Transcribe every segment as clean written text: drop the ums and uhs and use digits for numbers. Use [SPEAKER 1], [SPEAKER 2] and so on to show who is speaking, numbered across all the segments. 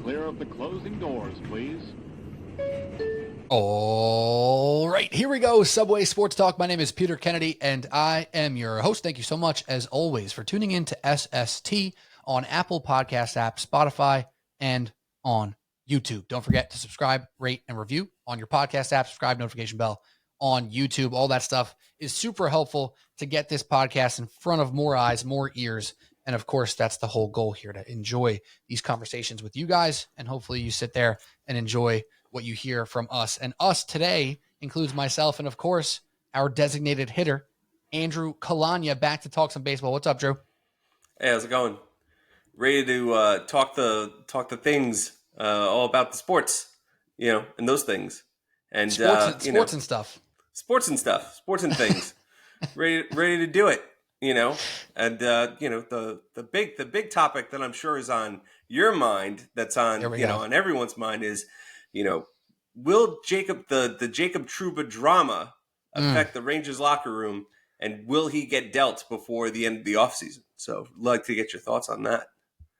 [SPEAKER 1] clear of the closing doors, please.
[SPEAKER 2] All right, here we go. Subway Sports Talk. My name is Peter Kennedy, and I am your host. Thank you so much, as always, for tuning in to SST on Apple Podcast app, Spotify, and on YouTube. Don't forget to subscribe, rate, and review on your podcast app. Subscribe, notification bell on YouTube. All that stuff is super helpful to get this podcast in front of more eyes, more ears. And of course, that's the whole goal here, to enjoy these conversations with you guys. And hopefully you sit there and enjoy what you hear from us. And us today includes myself and, of course, our designated hitter, Andrew Calagna, back to talk some baseball. What's up, Drew?
[SPEAKER 3] Hey, how's it going? Ready to talk the things all about the sports, and those things, and
[SPEAKER 2] sports and stuff,
[SPEAKER 3] sports and things. ready to do it, and the big topic that I'm sure is on your mind, that's on on everyone's mind is, will the Jacob Trouba drama affect the Rangers locker room, and will he get dealt before the end of the offseason? So I'd like to get your thoughts on that.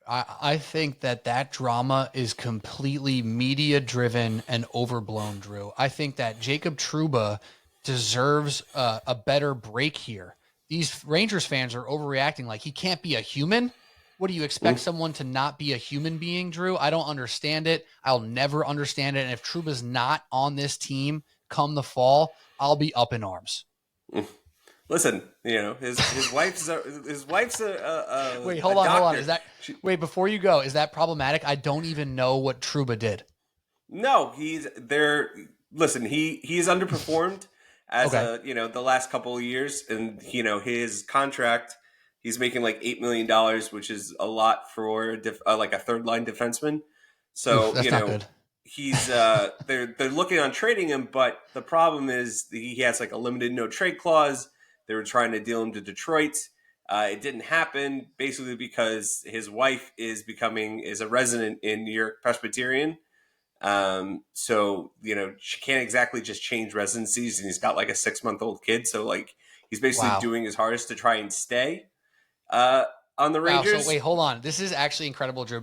[SPEAKER 2] I think that drama is completely media-driven and overblown, Drew. I think that Jacob Trouba deserves a better break here. These Rangers fans are overreacting like he can't be a human. What do you expect someone to not be a human being, Drew? I don't understand it. I'll never understand it. And if Trouba's not on this team come the fall, I'll be up in arms.
[SPEAKER 3] Listen, his wife's a
[SPEAKER 2] wait, hold on. Is that wait, before you go, is that problematic? I don't even know what Trouba did.
[SPEAKER 3] No, he's there. Listen, he's underperformed as the last couple of years, and his contract, he's making like $8 million, which is a lot for like a third line defenseman. So
[SPEAKER 2] that's not good.
[SPEAKER 3] He's they're looking on trading him, but the problem is he has like a limited no trade clause. They were trying to deal him to Detroit. It didn't happen, basically because his wife is a resident in New York Presbyterian. So she can't exactly just change residencies, and he's got like a 6-month-old kid. So like he's basically doing his hardest to try and stay on the Rangers.
[SPEAKER 2] Wow, so wait, hold on. This is actually incredible, Drew,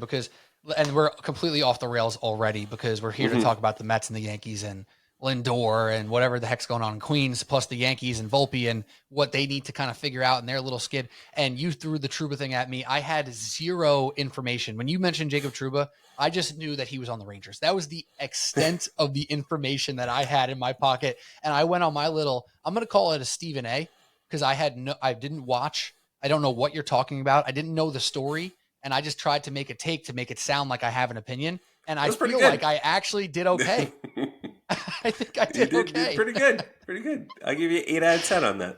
[SPEAKER 2] and we're completely off the rails already because we're here to talk about the Mets and the Yankees and Lindor and whatever the heck's going on in Queens, plus the Yankees and Volpe and what they need to kind of figure out in their little skid. And you threw the Trouba thing at me. I had zero information. When you mentioned Jacob Trouba, I just knew that he was on the Rangers. That was the extent of the information that I had in my pocket. And I went on my little, I'm going to call it a Stephen A, because I didn't watch. I don't know what you're talking about. I didn't know the story. And I just tried to make a take to make it sound like I have an opinion. And I feel like I actually did okay. I think I did okay.
[SPEAKER 3] Pretty good. I'll give you 8 out of 10 on that.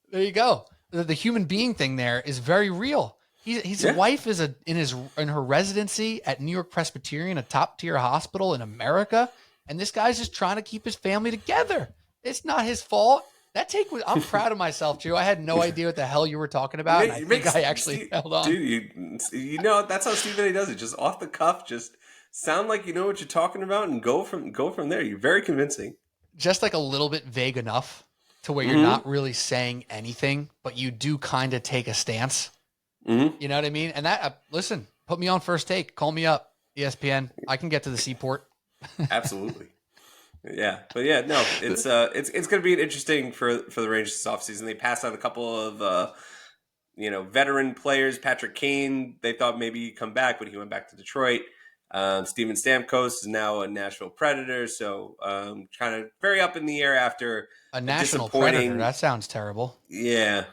[SPEAKER 2] There you go. The human being thing there is very real. His wife is in her residency at New York Presbyterian, a top tier hospital in America, and this guy's just trying to keep his family together. It's not his fault. That take was. I'm proud of myself, Drew. I had no idea what the hell you were talking about, and I think I actually held on.
[SPEAKER 3] Dude, that's how Stephen A does it. Just off the cuff, just sound like you know what you're talking about, and go from there. You're very convincing.
[SPEAKER 2] Just like a little bit vague enough to where you're not really saying anything, but you do kind of take a stance. You know what I mean? And that, listen, put me on First Take. Call me up, ESPN. I can get to the seaport.
[SPEAKER 3] Absolutely. Yeah, but yeah, no, it's going to be interesting for the Rangers this offseason. They passed out a couple of veteran players. Patrick Kane, they thought maybe he'd come back, but he went back to Detroit. Steven Stamkos is now a Nashville Predator, so kind of very up in the air after
[SPEAKER 2] a National Predator. That sounds terrible.
[SPEAKER 3] Yeah.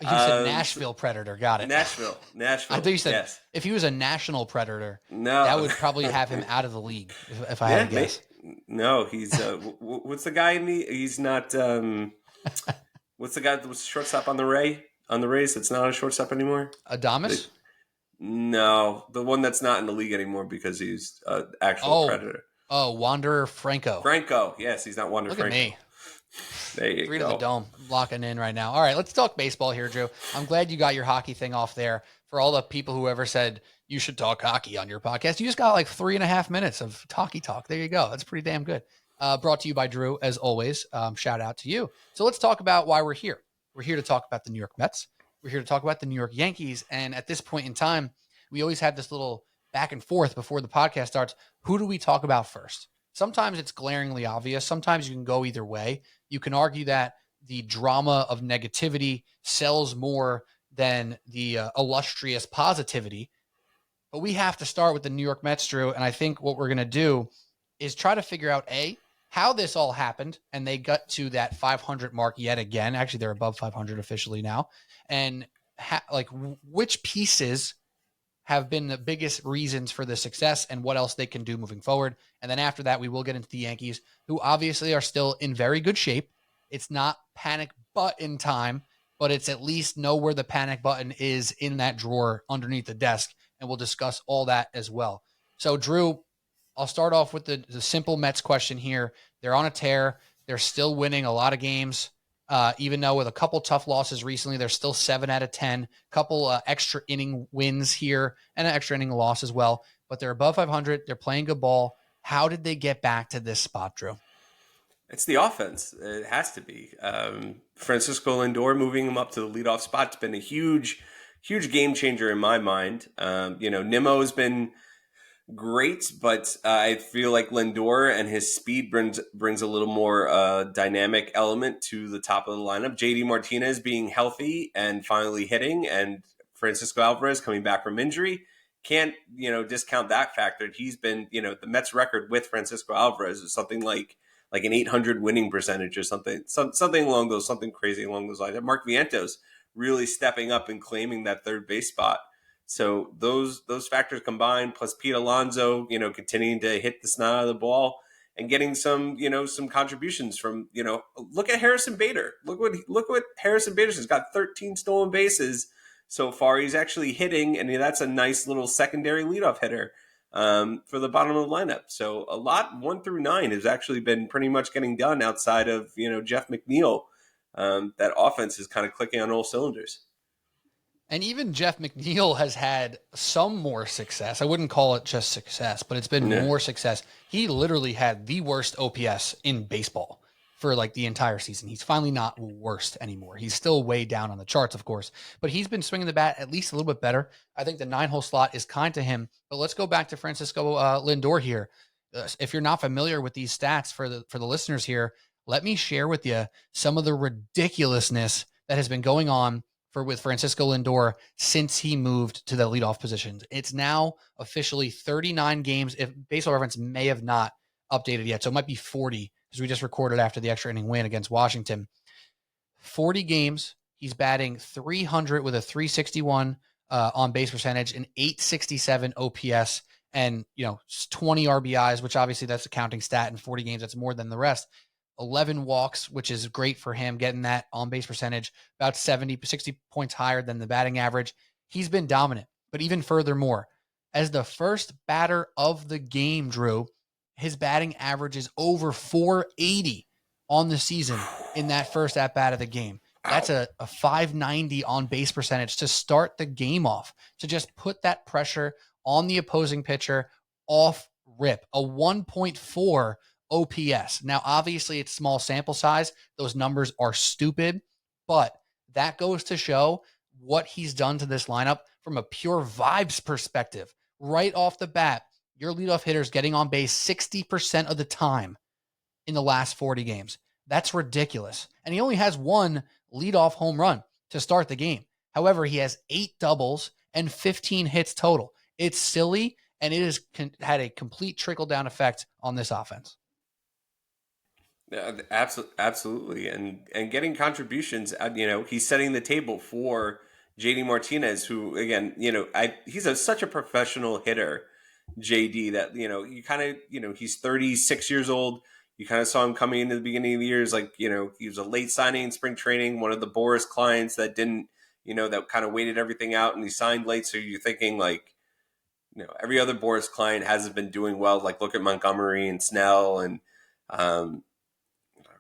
[SPEAKER 2] You said Nashville Predator. Got it.
[SPEAKER 3] Nashville.
[SPEAKER 2] I thought you said if he was a national predator, that would probably have him out of the league, if I had to guess.
[SPEAKER 3] No, he's what's the guy he's not what's the guy that was shortstop on the Rays that's not a shortstop anymore?
[SPEAKER 2] Adames?
[SPEAKER 3] No, the one that's not in the league anymore because he's an actual Predator.
[SPEAKER 2] Oh, Wander Franco.
[SPEAKER 3] Franco, yes, he's not Wander Franco.
[SPEAKER 2] Look at me.
[SPEAKER 3] There you
[SPEAKER 2] 3
[SPEAKER 3] go.
[SPEAKER 2] to the dome, locking in right now. All right, let's talk baseball here, Drew. I'm glad you got your hockey thing off there. For all the people who ever said you should talk hockey on your podcast, you just got like 3.5 minutes of hockey talk. There you go. That's pretty damn good. Brought to you by Drew, as always. Shout out to you. So let's talk about why we're here. We're here to talk about the New York Mets. We're here to talk about the New York Yankees. And at this point in time, we always have this little back and forth before the podcast starts. Who do we talk about first? Sometimes it's glaringly obvious. Sometimes you can go either way. You can argue that the drama of negativity sells more than the illustrious positivity. But we have to start with the New York Mets, Drew. And I think what we're going to do is try to figure out, how this all happened. And they got to that 500 mark yet again. Actually, they're above 500 officially now. And which pieces have been the biggest reasons for the success and what else they can do moving forward. And then after that, we will get into the Yankees, who obviously are still in very good shape. It's not panic button time, but it's at least know where the panic button is in that drawer underneath the desk. And we'll discuss all that as well. So, Drew, I'll start off with the simple Mets question here. They're on a tear. They're still winning a lot of games. Even though with a couple tough losses recently, they're still 7 out of 10, couple extra inning wins here and an extra inning loss as well. But they're above 500. They're playing good ball. How did they get back to this spot, Drew?
[SPEAKER 3] It's the offense. It has to be. Francisco Lindor moving him up to the leadoff spot has been a huge game changer in my mind. Nimmo has been great, but I feel like Lindor and his speed brings a little more dynamic element to the top of the lineup. JD Martinez being healthy and finally hitting, and Francisco Alvarez coming back from injury. Can't discount that factor. He's been the Mets record with Francisco Alvarez is something like an 800 winning percentage or something crazy along those lines. And Mark Vientos really stepping up and claiming that third base spot. So those factors combined, plus Pete Alonso, continuing to hit the snot out of the ball and getting some contributions from, look at Harrison Bader. Look what Harrison Bader's has got 13 stolen bases so far. He's actually hitting, and that's a nice little secondary leadoff hitter for the bottom of the lineup. So a lot 1 through 9 has actually been pretty much getting done outside of, Jeff McNeil. That offense is kind of clicking on all cylinders.
[SPEAKER 2] And even Jeff McNeil has had some more success. I wouldn't call it just success, but it's been more success. He literally had the worst OPS in baseball for the entire season. He's finally not worst anymore. He's still way down on the charts, of course, but he's been swinging the bat at least a little bit better. I think the 9-hole slot is kind to him, but let's go back to Francisco Lindor here. If you're not familiar with these stats for the listeners here, let me share with you some of the ridiculousness that has been going on with Francisco Lindor since he moved to the leadoff positions. It's now officially 39 games. If Baseball Reference may have not updated yet, so it might be 40 because we just recorded after the extra inning win against Washington. 40 games. He's batting 300 with a 361 on base percentage, an 867 OPS, and 20 RBIs, which obviously that's a counting stat in 40 games. That's more than the rest. 11 walks, which is great for him, getting that on-base percentage about 60 points higher than the batting average. He's been dominant. But even furthermore, as the first batter of the game, Drew, his batting average is over 480 on the season in that first at-bat of the game. That's a 590 on-base percentage to start the game off, to just put that pressure on the opposing pitcher off rip. A 1.4 OPS. Now, obviously, it's small sample size. Those numbers are stupid, but that goes to show what he's done to this lineup from a pure vibes perspective. Right off the bat, your leadoff hitter's getting on base 60% of the time in the last 40 games. That's ridiculous. And he only has one leadoff home run to start the game. However, he has 8 doubles and 15 hits total. It's silly, and it has had a complete trickle-down effect on this offense.
[SPEAKER 3] Yeah, absolutely, and getting contributions. He's setting the table for JD Martinez, who again, he's such a professional hitter. JD, that you kind of he's 36 years old. You kind of saw him coming into the beginning of the year as he was a late signing in spring training, one of the Boris clients that didn't that kind of waited everything out, and he signed late. So you're thinking every other Boris client hasn't been doing well. Look at Montgomery and Snell and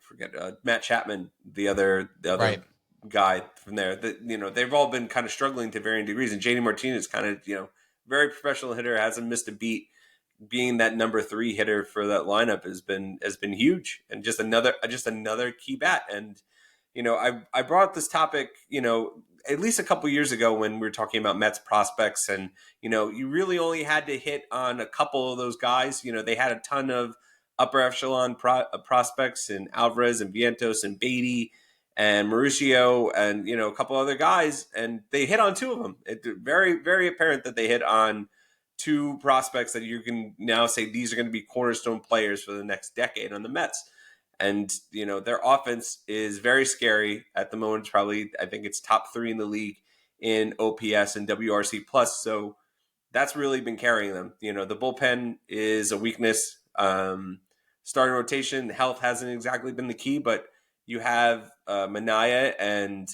[SPEAKER 3] forget Matt Chapman, the other right guy from there. That they've all been kind of struggling to varying degrees, and JD Martinez kind of very professional hitter, hasn't missed a beat. Being that number 3 hitter for that lineup has been huge, and just another key bat. And I brought up this topic at least a couple years ago when we were talking about Mets prospects, and you really only had to hit on a couple of those guys. They had a ton of upper echelon prospects in Alvarez and Vientos and Beatty and Mauricio and a couple other guys, and they hit on two of them. It's very, very apparent that they hit on two prospects that you can now say these are going to be cornerstone players for the next decade on the Mets. And, their offense is very scary at the moment. It's probably, I think it's top 3 in the league in OPS and WRC plus. So that's really been carrying them. The bullpen is a weakness. Starting rotation, health hasn't exactly been the key, but you have Minaya and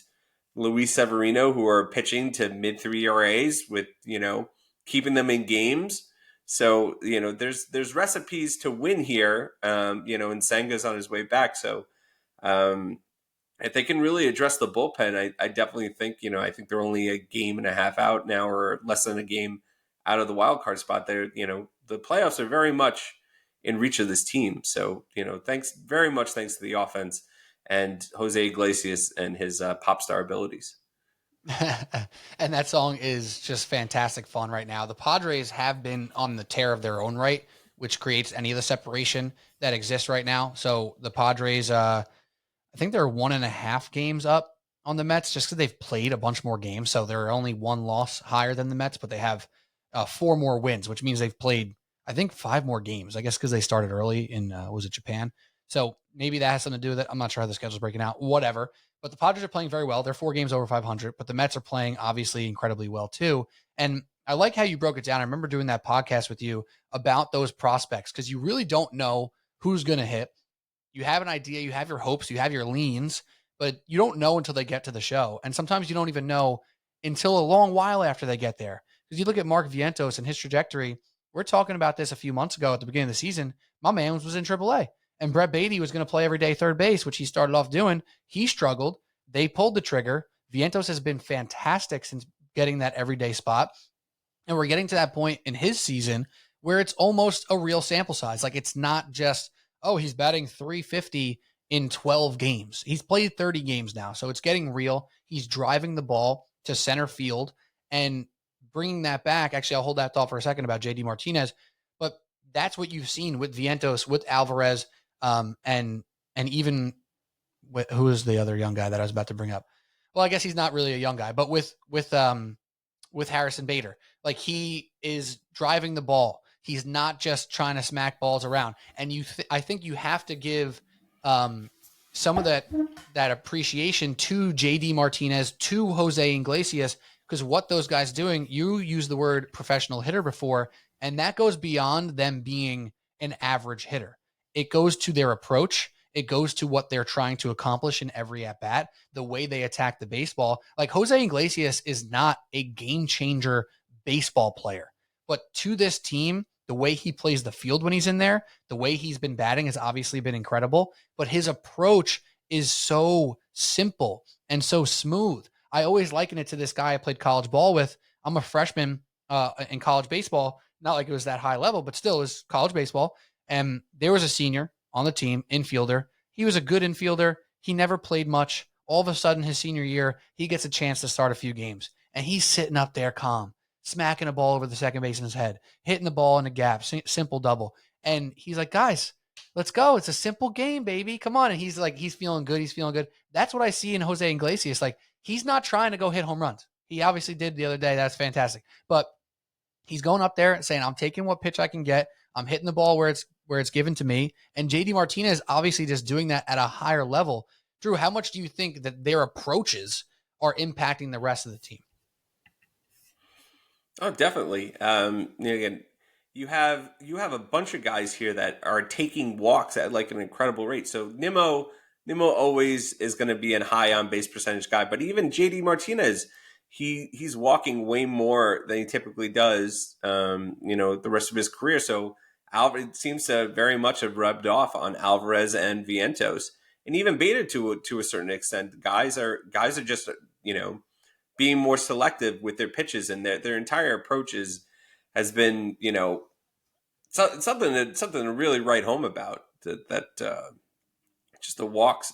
[SPEAKER 3] Luis Severino who are pitching to mid-3 ERAs with, keeping them in games. So, there's recipes to win here, and Senga's on his way back. So, if they can really address the bullpen, I definitely think, I think they're only a game and a half out now, or less than a game out of the wild card spot there. The playoffs are very much in reach of this team. So, thanks to the offense and Jose Iglesias and his pop star abilities.
[SPEAKER 2] And that song is just fantastic fun right now. The Padres have been on the tear of their own right, which creates any of the separation that exists right now. So the Padres, I think they're 1.5 games up on the Mets just because they've played a bunch more games. So they're only 1 loss higher than the Mets, but they have 4 more wins, which means they've played, I think, 5 more games, I guess, because they started early in, was it Japan? So maybe that has something to do with it. I'm not sure how the schedule's breaking out, whatever. But the Padres are playing very well. They're 4 games over 500, but the Mets are playing obviously incredibly well too. And I like how you broke it down. I remember doing that podcast with you about those prospects because you really don't know who's going to hit. You have an idea, you have your hopes, you have your leans, but you don't know until they get to the show. And sometimes you don't even know until a long while after they get there. Because you look at Mark Vientos and his trajectory. We're talking about this a few months ago at the beginning of the season. My man was in AAA. And Brett Beatty was going to play every day third base, which he started off doing. He struggled. They pulled the trigger. Vientos has been fantastic since getting that everyday spot. And we're getting to that point in his season where it's almost a real sample size. Like it's not just, oh, he's batting .350 in 12 games. He's played 30 games now. So it's getting real. He's driving the ball to center field and bringing that back. Actually, I'll hold that thought for a second about JD Martinez. But that's what you've seen with Vientos, with Alvarez, and even who is the other young guy that I was about to bring up? Well, I guess he's not really a young guy, but with Harrison Bader, like he is driving the ball. He's not just trying to smack balls around. And I think you have to give some of that appreciation to JD Martinez, to Jose Iglesias, because what those guys doing, you used the word professional hitter before, and that goes beyond them being an average hitter. It goes to their approach. It goes to what they're trying to accomplish in every at-bat, the way they attack the baseball. Like Jose Iglesias is not a game-changer baseball player, but to this team, the way he plays the field when he's in there, the way he's been batting has obviously been incredible, but his approach is so simple and so smooth. I always liken it to this guy I played college ball with. I'm a freshman in college baseball, not like it was that high level, but still it was college baseball. And there was a senior on the team, infielder. He was a good infielder. He never played much. All of a sudden, his senior year, he gets a chance to start a few games. And he's sitting up there calm, smacking a ball over the second baseman's head, hitting the ball in a gap, simple double. And he's like, guys, let's go. It's a simple game, baby. Come on. And he's like, he's feeling good. He's feeling good. That's what I see in Jose Iglesias. Like, he's not trying to go hit home runs. He obviously did the other day. That's fantastic. But he's going up there and saying, I'm taking what pitch I can get. I'm hitting the ball where it's given to me. And JD Martinez obviously just doing that at a higher level. Drew, how much do you think that their approaches are impacting the rest of the team?
[SPEAKER 3] Oh, definitely. Again, you have a bunch of guys here that are taking walks at like an incredible rate. So Nimmo always is going to be a high on base percentage guy, but even JD Martinez, he's walking way more than he typically does. The rest of his career. So Alvarez seems to very much have rubbed off on Alvarez and Vientos, and even Beta to a certain extent. Guys are just being more selective with their pitches, and their entire approach has been something to really write home about. That just the walks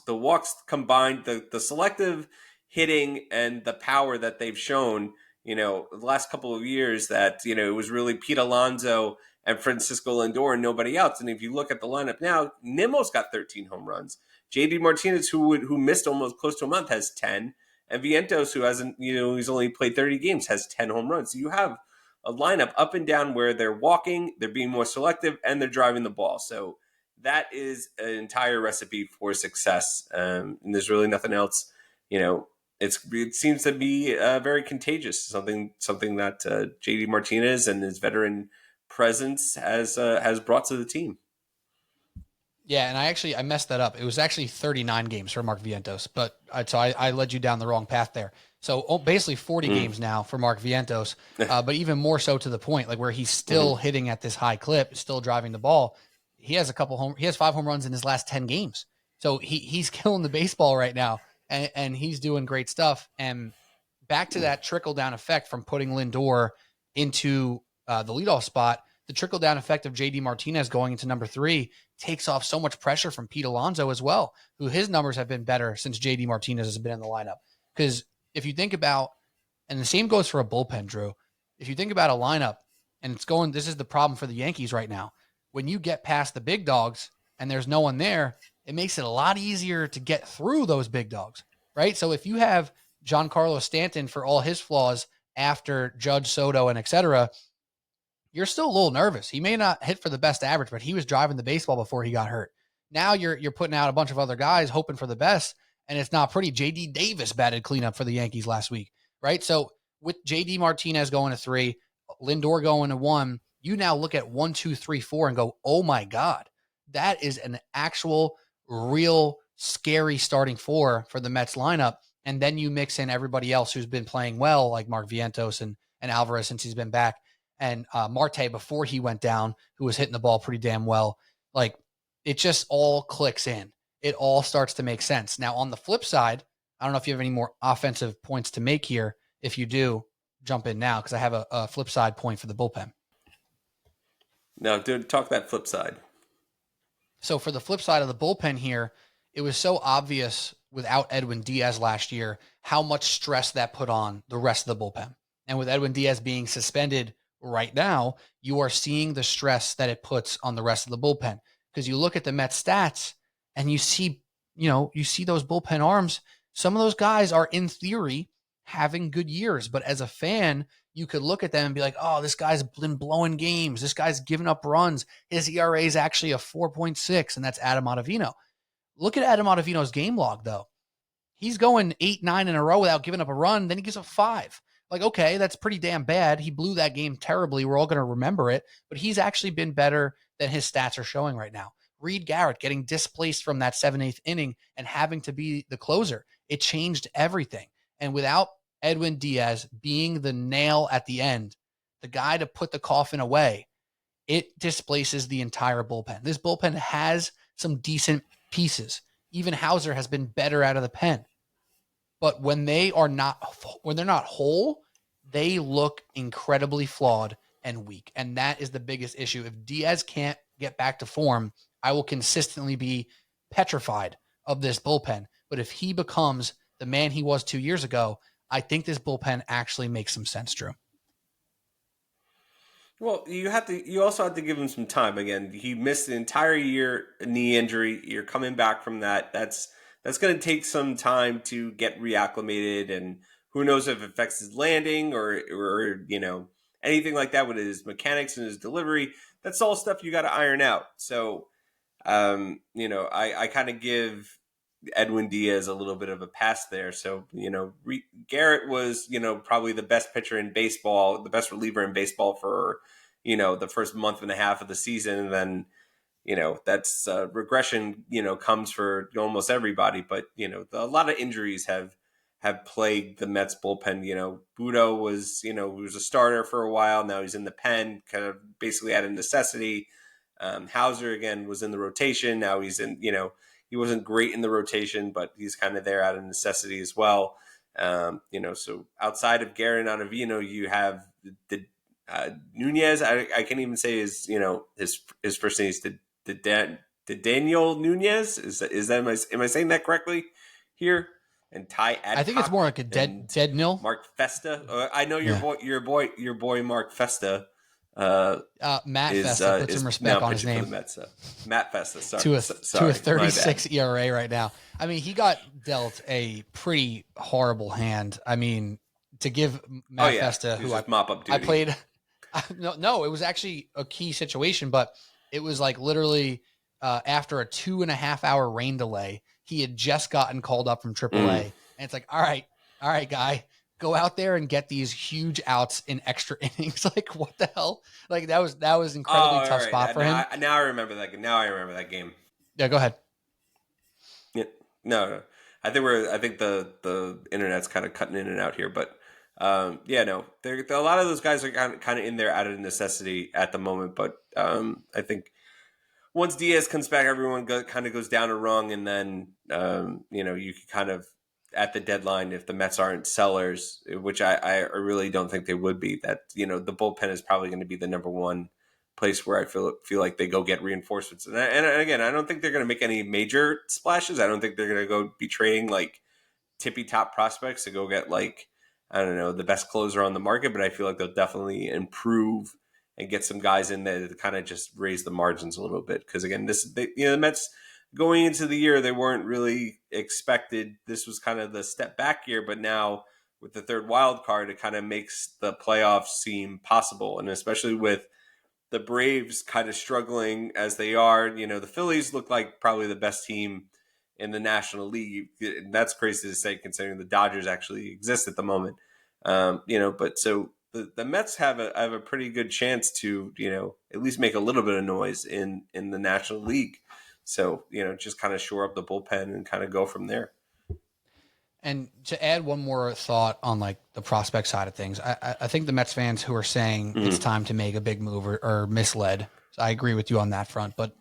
[SPEAKER 3] combined, the selective hitting and the power that they've shown, the last couple of years, that, it was really Pete Alonso and Francisco Lindor and nobody else. And if you look at the lineup now, Nimmo's got 13 home runs. JD Martinez, who missed almost close to a month, has 10. And Vientos, who hasn't, he's only played 30 games, has 10 home runs. So you have a lineup up and down where they're walking, they're being more selective, and they're driving the ball. So that is an entire recipe for success. And there's really nothing else. It seems to be very contagious. Something that JD Martinez and his veteran presence has brought to the team.
[SPEAKER 2] Yeah, and I messed that up. It was actually 39 games for Mark Vientos, but I led you down the wrong path there. So basically 40 games now for Mark Vientos, but even more so to the point, like where he's still hitting at this high clip, still driving the ball. He has 5 home runs in his last 10 games. So he's killing the baseball right now, and he's doing great stuff. And back to that trickle down effect from putting Lindor into the leadoff spot, the trickle down effect of JD Martinez going into number 3 takes off so much pressure from Pete Alonso as well, who his numbers have been better since JD Martinez has been in the lineup. Because if you think about, and the same goes for a bullpen, Drew, if you think about a lineup and this is the problem for the Yankees right now. When you get past the big dogs and there's no one there, it makes it a lot easier to get through those big dogs, right? So if you have Giancarlo Stanton, for all his flaws, after Judge, Soto, and et cetera, you're still a little nervous. He may not hit for the best average, but he was driving the baseball before he got hurt. Now you're putting out a bunch of other guys hoping for the best, and it's not pretty. J.D. Davis batted cleanup for the Yankees last week, right? So with J.D. Martinez going to 3, Lindor going to 1, you now look at 1, 2, 3, 4 and go, oh my God, that is an actual, real, scary starting 4 for the Mets lineup. And then you mix in everybody else who's been playing well, like Mark Vientos and Alvarez since he's been back, and Marte before he went down, who was hitting the ball pretty damn well. Like, it just all clicks in. It all starts to make sense. Now, on the flip side, I don't know if you have any more offensive points to make here. If you do, jump in now, because I have a flip side point for the bullpen.
[SPEAKER 3] No, dude, talk that flip side.
[SPEAKER 2] So for the flip side of the bullpen here, it was so obvious without Edwin Diaz last year how much stress that put on the rest of the bullpen. And with Edwin Diaz being suspended right now, you are seeing the stress that it puts on the rest of the bullpen. Because you look at the Mets stats and you see those bullpen arms. Some of those guys are, in theory, having good years. But as a fan, you could look at them and be like, oh, this guy's been blowing games. This guy's giving up runs. His ERA is actually a 4.6, and that's Adam Ottavino. Look at Adam Ottavino's game log, though. He's going 8, 9 in a row without giving up a run. Then he gives up 5. Like, okay, that's pretty damn bad. He blew that game terribly. We're all going to remember it. But he's actually been better than his stats are showing right now. Reed Garrett getting displaced from that 7/8 inning and having to be the closer. It changed everything. And without Edwin Diaz being the nail at the end, the guy to put the coffin away, it displaces the entire bullpen. This bullpen has some decent pieces. Even Hauser has been better out of the pen. But when they're not whole, they look incredibly flawed and weak. And that is the biggest issue. If Diaz can't get back to form, I will consistently be petrified of this bullpen. But if he becomes the man he was 2 years ago, I think this bullpen actually makes some sense, Drew.
[SPEAKER 3] Well, you also have to give him some time. Again, he missed the entire year, knee injury. You're coming back from that. That's going to take some time to get reacclimated, and who knows if it affects his landing or anything like that with his mechanics and his delivery. That's all stuff you got to iron out. So, I kind of give Edwin Diaz a little bit of a pass there. So, Garrett was, probably the best pitcher in baseball, the best reliever in baseball for, the first month and a half of the season. And then, that's regression, comes for almost everybody. But, a lot of injuries have plagued the Mets bullpen. Budo was, he was a starter for a while. Now he's in the pen, kind of basically out of necessity. Hauser, again, was in the rotation. Now he's in, he wasn't great in the rotation, but he's kind of there out of necessity as well. So outside of Garrett and Ottavino, you have the Nunez. I can't even say his first name is the Daniel Nunez. Is that am I saying that correctly here? and Ty Adcock.
[SPEAKER 2] I think it's more like a dead nil.
[SPEAKER 3] Mark Festa. I know
[SPEAKER 2] Yeah.
[SPEAKER 3] your boy Mark Festa.
[SPEAKER 2] Matt Festa, put some respect on his name.
[SPEAKER 3] For the Mets, Matt Festa, sorry,
[SPEAKER 2] to a 36 ERA right now. I mean, he got dealt a pretty horrible hand. I mean, to give Matt Festa, who I played, no, it was actually a key situation, but it was like literally after a 2.5 hour rain delay, he had just gotten called up from AAA, and it's like, all right, guy. Go out there and get these huge outs in extra innings. Like, what the hell? Like, that was incredibly tough spot for him.
[SPEAKER 3] Now I remember that. Now I remember that game.
[SPEAKER 2] Yeah, go ahead.
[SPEAKER 3] Yeah, no. I think the internet's kind of cutting in and out here, but a lot of those guys are kind of in there out of necessity at the moment. But I think once Diaz comes back, everyone kind of goes down a rung, and then you can kind of, at the deadline, if the Mets aren't sellers, which I really don't think they would be, that the bullpen is probably going to be the number one place where I feel like they go get reinforcements. And again, I don't think they're going to make any major splashes. I don't think they're going to go be trading like tippy top prospects to go get like, I don't know, the best closer on the market. But I feel like they'll definitely improve and get some guys in there to kind of just raise the margins a little bit. Because again, the Mets, going into the year, they weren't really expected. This was kind of the step back year, but now with the third wild card, it kind of makes the playoffs seem possible. And especially with the Braves kind of struggling as they are, the Phillies look like probably the best team in the National League. And that's crazy to say considering the Dodgers actually exist at the moment. But so the Mets have a pretty good chance to, at least make a little bit of noise in the National League. So, just kind of shore up the bullpen and kind of go from there.
[SPEAKER 2] And to add one more thought on like the prospect side of things, I think the Mets fans who are saying it's time to make a big move are misled. So I agree with you on that front, but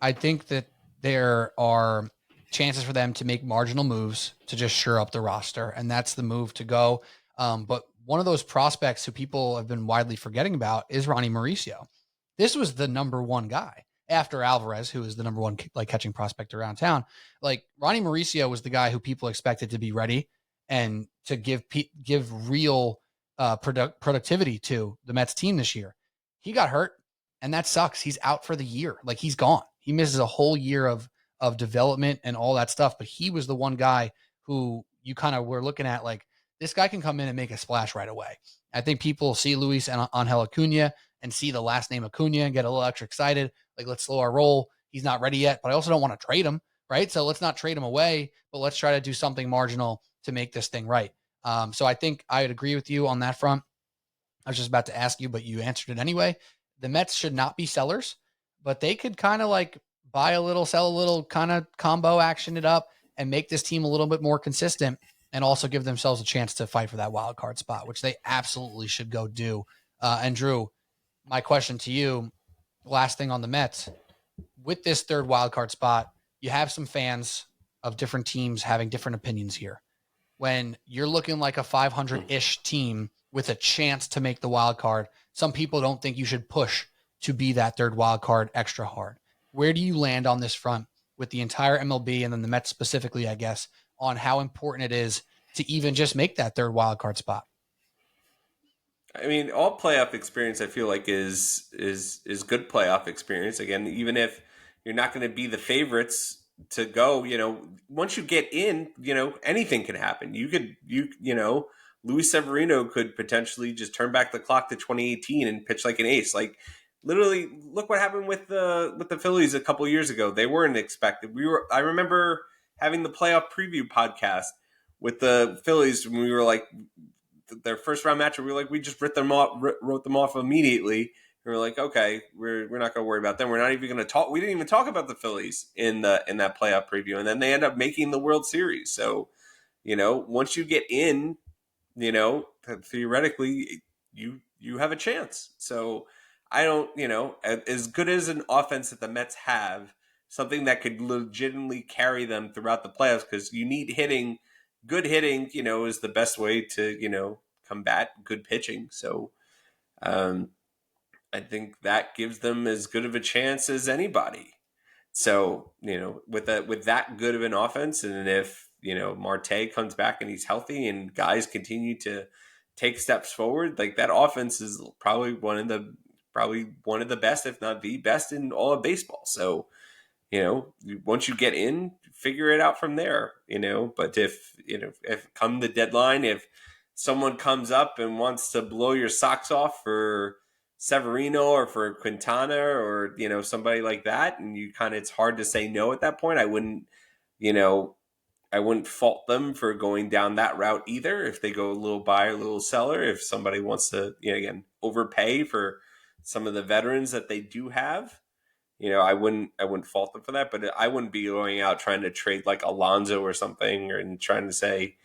[SPEAKER 2] I think that there are chances for them to make marginal moves to just shore up the roster. And that's the move to go. But one of those prospects who people have been widely forgetting about is Ronnie Mauricio. This was the number one guy after Alvarez, who is the number one like catching prospect around town. Like Ronnie Mauricio was the guy who people expected to be ready and to give real productivity to the Mets team this year. He got hurt, and that sucks. He's out for the year. Like he's gone. He misses a whole year of development and all that stuff. But he was the one guy who you kind of were looking at like, this guy can come in and make a splash right away. I think people see Luis and Angel Acuna and see the last name Acuna and get a little extra excited. Like, let's slow our roll. He's not ready yet, but I also don't want to trade him, right? So let's not trade him away, but let's try to do something marginal to make this thing right. So I think I would agree with you on that front. I was just about to ask you, but you answered it anyway. The Mets should not be sellers, but they could kind of like buy a little, sell a little, kind of combo action it up and make this team a little bit more consistent and also give themselves a chance to fight for that wild card spot, which they absolutely should go do. And Drew, my question to you, last thing on the Mets, with this third wild card spot, you have some fans of different teams having different opinions here. When you're looking like a 500-ish team with a chance to make the wild card, some people don't think you should push to be that third wild card extra hard. Where do you land on this front with the entire MLB and then the Mets specifically, I guess, on how important it is to even just make that third wild card spot?
[SPEAKER 3] I mean, all playoff experience I feel like is good playoff experience. Again, even if you're not going to be the favorites to go, once you get in, anything can happen. Luis Severino could potentially just turn back the clock to 2018 and pitch like an ace. Like literally, look what happened with the Phillies a couple years ago. They weren't expected. I remember having the playoff preview podcast with the Phillies when we were like their first round match. We just wrote them off immediately. And we're like, okay, we're not going to worry about them. We're not even going to talk. We didn't even talk about the Phillies in that playoff preview, and then they end up making the World Series. So, once you get in, theoretically, you have a chance. So I don't, as good as an offense that the Mets have, something that could legitimately carry them throughout the playoffs, because you need hitting. Good hitting, is the best way to, combat good pitching. So I think that gives them as good of a chance as anybody. So, with that good of an offense, and if Marte comes back and he's healthy and guys continue to take steps forward, like that offense is probably one of the best, if not the best in all of baseball. So, once you get in, figure it out from there, but if come the deadline, if someone comes up and wants to blow your socks off for Severino or for Quintana or, somebody like that, and it's hard to say no at that point. I wouldn't fault them for going down that route either. If they go a little buyer, a little seller, if somebody wants to, again, overpay for some of the veterans that they do have, I wouldn't fault them for that, but I wouldn't be going out trying to trade like Alonso or something and trying to say,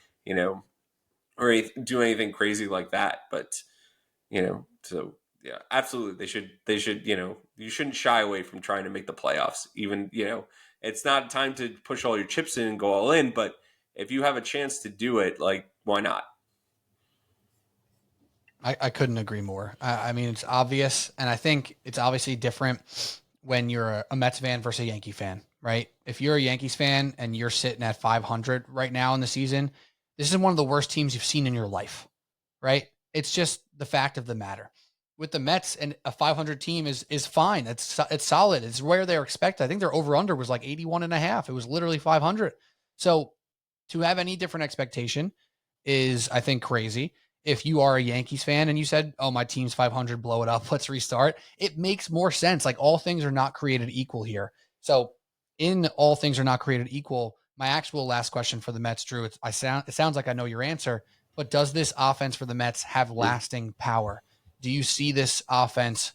[SPEAKER 3] or do anything crazy like that. But, so yeah, absolutely. They should, you shouldn't shy away from trying to make the playoffs. Even, it's not time to push all your chips in and go all in, but if you have a chance to do it, like, why not?
[SPEAKER 2] I couldn't agree more. I mean, it's obvious, and I think it's obviously different when you're a Mets fan versus a Yankee fan, right? If you're a Yankees fan and you're sitting at 500 right now in the season, this is one of the worst teams you've seen in your life, right? It's just the fact of the matter. With the Mets, and a 500 team is fine. It's solid. It's where they're expected. I think their over-under was like 81.5. It was literally 500. So to have any different expectation is, I think, crazy. If you are a Yankees fan and you said, oh, my team's 500, blow it up, let's restart, it makes more sense. Like, all things are not created equal here. So in all things are not created equal, my actual last question for the Mets, Drew, it sounds like I know your answer, but does this offense for the Mets have lasting power? Do you see this offense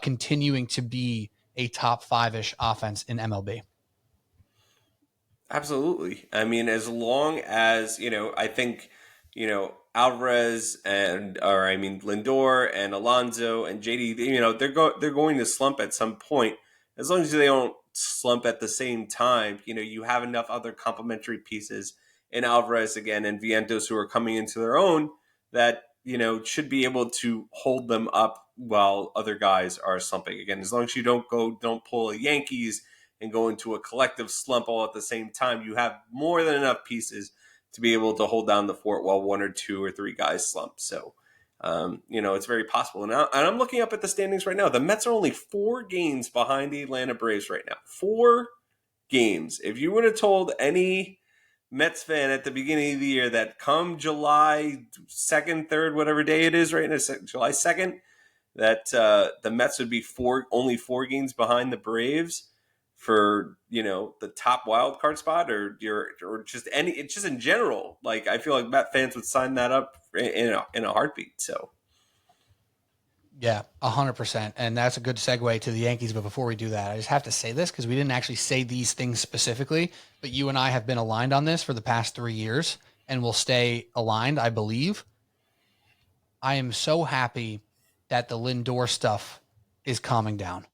[SPEAKER 2] continuing to be a top 5-ish offense in MLB?
[SPEAKER 3] Absolutely. I mean, as long as, I think, Alvarez Lindor and Alonso and JD, they're going to slump at some point. As long as they don't slump at the same time, you have enough other complementary pieces in Alvarez again and Vientos who are coming into their own that, should be able to hold them up while other guys are slumping. Again, as long as you don't pull a Yankees and go into a collective slump all at the same time, you have more than enough pieces to be able to hold down the fort while one or two or three guys slump. So, it's very possible. And I'm looking up at the standings right now. The Mets are only 4 games behind the Atlanta Braves right now. 4 games. If you would have told any Mets fan at the beginning of the year that come July 2nd, 3rd, whatever day it is right now, July 2nd, that the Mets would be only 4 games behind the Braves for the top wild card spot, or just it's just in general. Like, I feel like Met fans would sign that up in a heartbeat. So
[SPEAKER 2] Yeah, 100%. And that's a good segue to the Yankees. But before we do that, I just have to say this because we didn't actually say these things specifically, but you and I have been aligned on this for the past 3 years and will stay aligned, I believe. I am so happy that the Lindor stuff is calming down.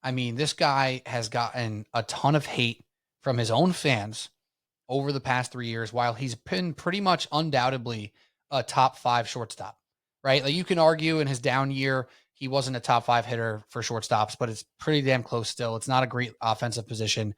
[SPEAKER 2] I mean, this guy has gotten a ton of hate from his own fans over the past 3 years, while he's been pretty much undoubtedly a top 5 shortstop, right? Like, you can argue in his down year, he wasn't a top 5 hitter for shortstops, but it's pretty damn close still. It's not a great offensive position.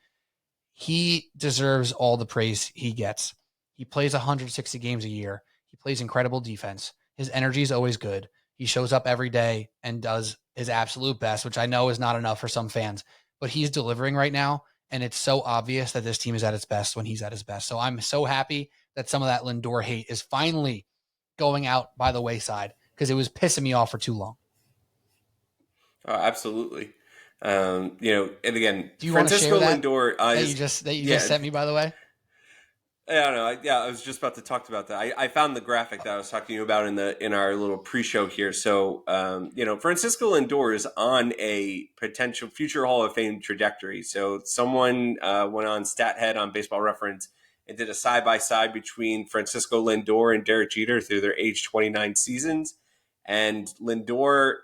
[SPEAKER 2] He deserves all the praise he gets. He plays 160 games a year. He plays incredible defense. His energy is always good. He shows up every day and does his absolute best, which I know is not enough for some fans, but he's delivering right now. And it's so obvious that this team is at its best when he's at his best. So I'm so happy that some of that Lindor hate is finally going out by the wayside, because it was pissing me off for too long.
[SPEAKER 3] Oh, absolutely. And again,
[SPEAKER 2] do you
[SPEAKER 3] Francisco
[SPEAKER 2] want to share that,
[SPEAKER 3] Lindor
[SPEAKER 2] that you just sent me, by the way?
[SPEAKER 3] I don't know. I was just about to talk about that. I found the graphic that I was talking to you about in our little pre-show here. So, Francisco Lindor is on a potential future Hall of Fame trajectory. So, someone went on StatHead on Baseball Reference and did a side-by-side between Francisco Lindor and Derek Jeter through their age 29 seasons. And Lindor,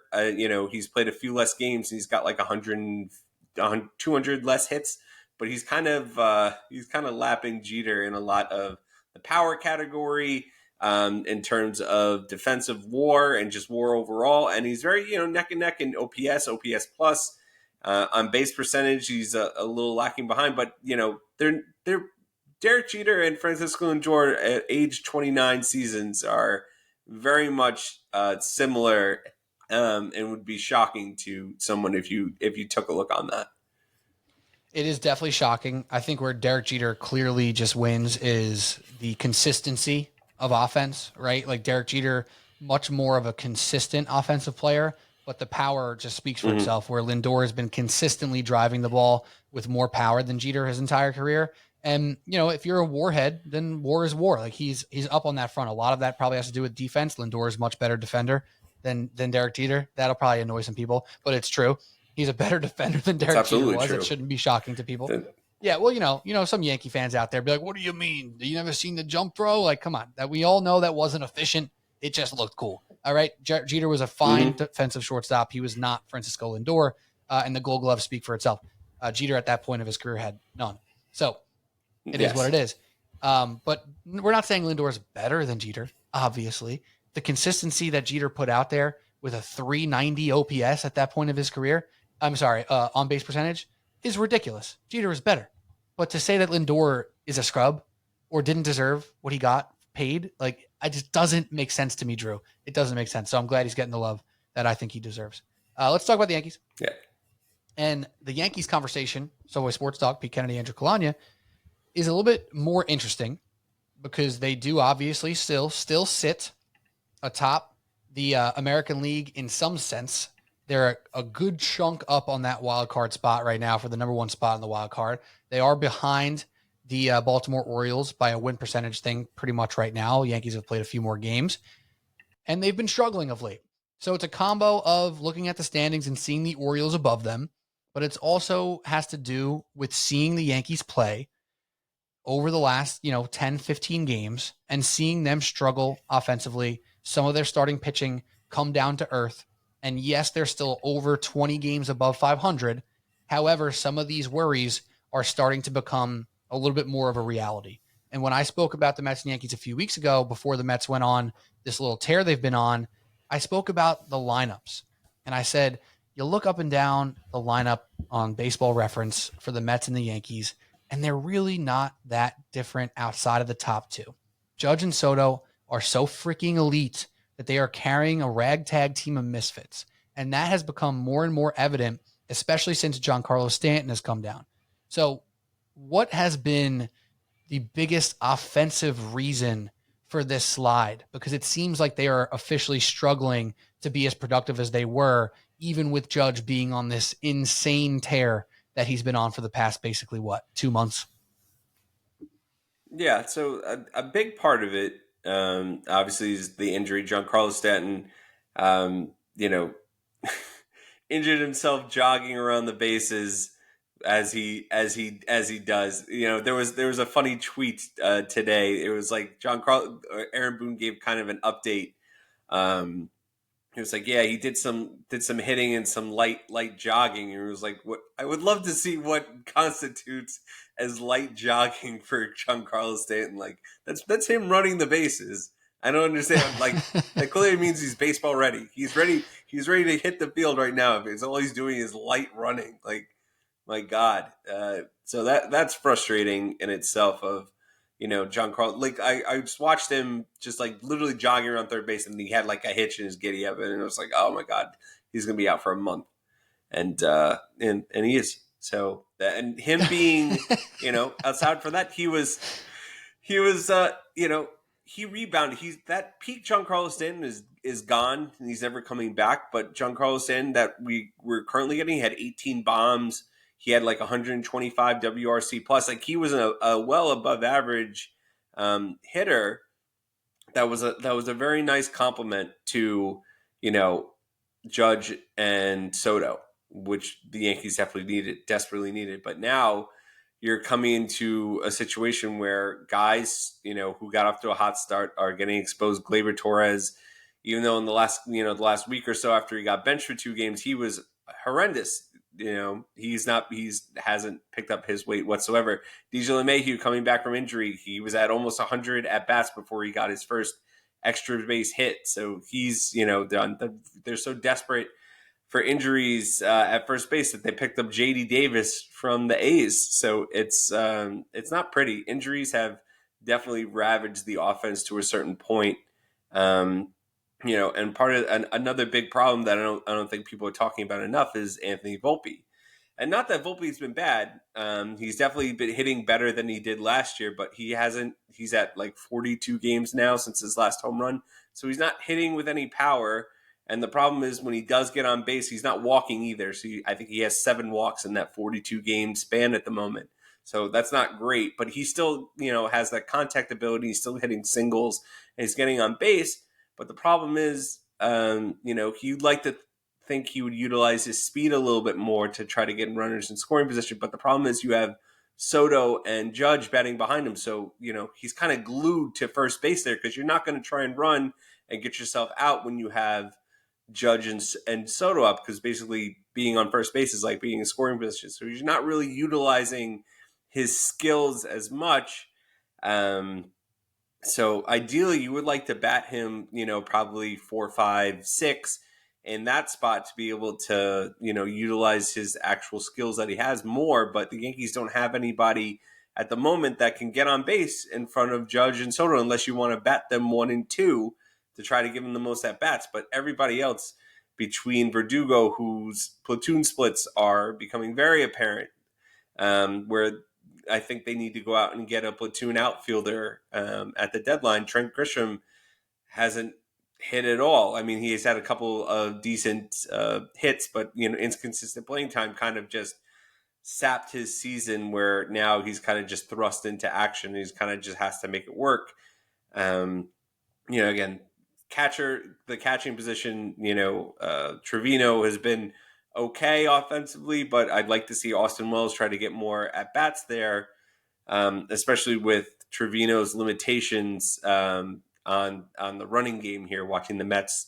[SPEAKER 3] he's played a few less games. And he's got like 200 less hits. But he's kind of lapping Jeter in a lot of the power category, in terms of defensive WAR and just WAR overall. And he's very neck and neck in OPS plus. On base percentage, he's a little lacking behind. But they're Derek Jeter and Francisco Lindor at age 29 seasons are very much similar, and would be shocking to someone if you took a look on that.
[SPEAKER 2] It is definitely shocking. I think where Derek Jeter clearly just wins is the consistency of offense, right? Like Derek Jeter, much more of a consistent offensive player, but the power just speaks for itself, where Lindor has been consistently driving the ball with more power than Jeter his entire career. And, you know, if you're a warhead, then war is war. Like he's up on that front. A lot of that probably has to do with defense. Lindor is a much better defender than Derek Jeter. That'll probably annoy some people, but it's true. He's a better defender than Derek Jeter was. True. It shouldn't be shocking to people. Yeah, well, you know, some Yankee fans out there be like, "What do you mean? You never seen the jump throw?" Like, come on, that we all know that wasn't efficient. It just looked cool. All right, Jeter was a fine defensive shortstop. He was not Francisco Lindor, and the Gold Gloves speak for itself. Jeter at that point of his career had none. So it is what it is. But we're not saying Lindor is better than Jeter. Obviously, the consistency that Jeter put out there with a 390 OPS at that point of his career. On base percentage is ridiculous. Jeter is better. But to say that Lindor is a scrub or didn't deserve what he got paid, like, it just doesn't make sense to me, Drew. It doesn't make sense. So I'm glad he's getting the love that I think he deserves. Let's talk about the Yankees.
[SPEAKER 3] Yeah.
[SPEAKER 2] And the Yankees conversation, Subway Sports Talk, Pete Kennedy, Andrew Calagna, is a little bit more interesting because they do obviously still sit atop the American League in some sense. They're a good chunk up on that wild card spot right now for the number one spot in the wild card. They are behind the Baltimore Orioles by a win percentage thing pretty much right now. Yankees have played a few more games, and they've been struggling of late. So it's a combo of looking at the standings and seeing the Orioles above them, but it's also has to do with seeing the Yankees play over the last, 10, 15 games and seeing them struggle offensively. Some of their starting pitching come down to earth. And yes, they're still over 20 games above 500. However, some of these worries are starting to become a little bit more of a reality. And when I spoke about the Mets and Yankees a few weeks ago, before the Mets went on this little tear they've been on, I spoke about the lineups. And I said, you look up and down the lineup on Baseball Reference for the Mets and the Yankees, and they're really not that different outside of the top two. Judge and Soto are so freaking elite that they are carrying a ragtag team of misfits. And that has become more and more evident, especially since Giancarlo Stanton has come down. So what has been the biggest offensive reason for this slide? Because it seems like they are officially struggling to be as productive as they were, even with Judge being on this insane tear that he's been on for the past basically, 2 months?
[SPEAKER 3] Yeah, so a big part of it, obviously, is the injury. Giancarlo Stanton, injured himself jogging around the bases as he does. There was a funny tweet today. It was like Aaron Boone gave kind of an update. He was like, yeah, he did some hitting and some light jogging. And it was like, what I would love to see what constitutes as light jogging for Giancarlo Stanton. Like that's him running the bases. I don't understand. Like that clearly means he's baseball ready. He's ready. He's ready to hit the field right now. Because all he's doing is light running. Like, my God. So that's frustrating in itself. Of Giancarlo. Like I just watched him just like literally jogging around third base, and he had like a hitch in his giddy up, and it was like, oh my God, he's gonna be out for a month, and he is. So and him being outside for that, he rebounded. He's that peak Giancarlo Stanton is gone, and he's never coming back. But Giancarlo Stanton that we're currently getting had 18 bombs. He had like 125 WRC plus. Like he was a well above average hitter. That was a very nice compliment to Judge and Soto, which the Yankees desperately needed. But now you're coming into a situation where guys who got off to a hot start are getting exposed. Gleyber Torres, even though in the last week or so after he got benched for 2 games, he was horrendous. He hasn't picked up his weight whatsoever. DJ LeMahieu coming back from injury, he was at almost 100 at bats before he got his first extra base hit. So he's done. They're so desperate for injuries at first base that they picked up J.D. Davis from the A's. So it's not pretty. Injuries have definitely ravaged the offense to a certain point. And part of another big problem that I don't think people are talking about enough is Anthony Volpe. And not that Volpe's been bad. He's definitely been hitting better than he did last year, but he hasn't. He's at like 42 games now since his last home run. So he's not hitting with any power. And the problem is when he does get on base, he's not walking either. So I think he has 7 walks in that 42 game span at the moment. So that's not great, but he still, has that contact ability. He's still hitting singles and he's getting on base. But the problem is, he'd like to think he would utilize his speed a little bit more to try to get runners in scoring position. But the problem is you have Soto and Judge batting behind him. So, he's kind of glued to first base there because you're not going to try and run and get yourself out when you have Judge and Soto up, because basically being on first base is like being in scoring position. So he's not really utilizing his skills as much. So ideally you would like to bat him, probably 4, 5, 6 in that spot to be able to, utilize his actual skills that he has more. But the Yankees don't have anybody at the moment that can get on base in front of Judge and Soto unless you want to bat them 1 and 2 to try to give him the most at bats. But everybody else between Verdugo, whose platoon splits are becoming very apparent, where I think they need to go out and get a platoon outfielder at the deadline. Trent Grisham hasn't hit at all. I mean, he has had a couple of decent hits, but inconsistent playing time kind of just sapped his season, where now he's kind of just thrust into action. He's kind of just has to make it work. Again, the catching position, Trevino has been okay offensively, but I'd like to see Austin Wells try to get more at bats there, especially with Trevino's limitations on the running game here. Watching the Mets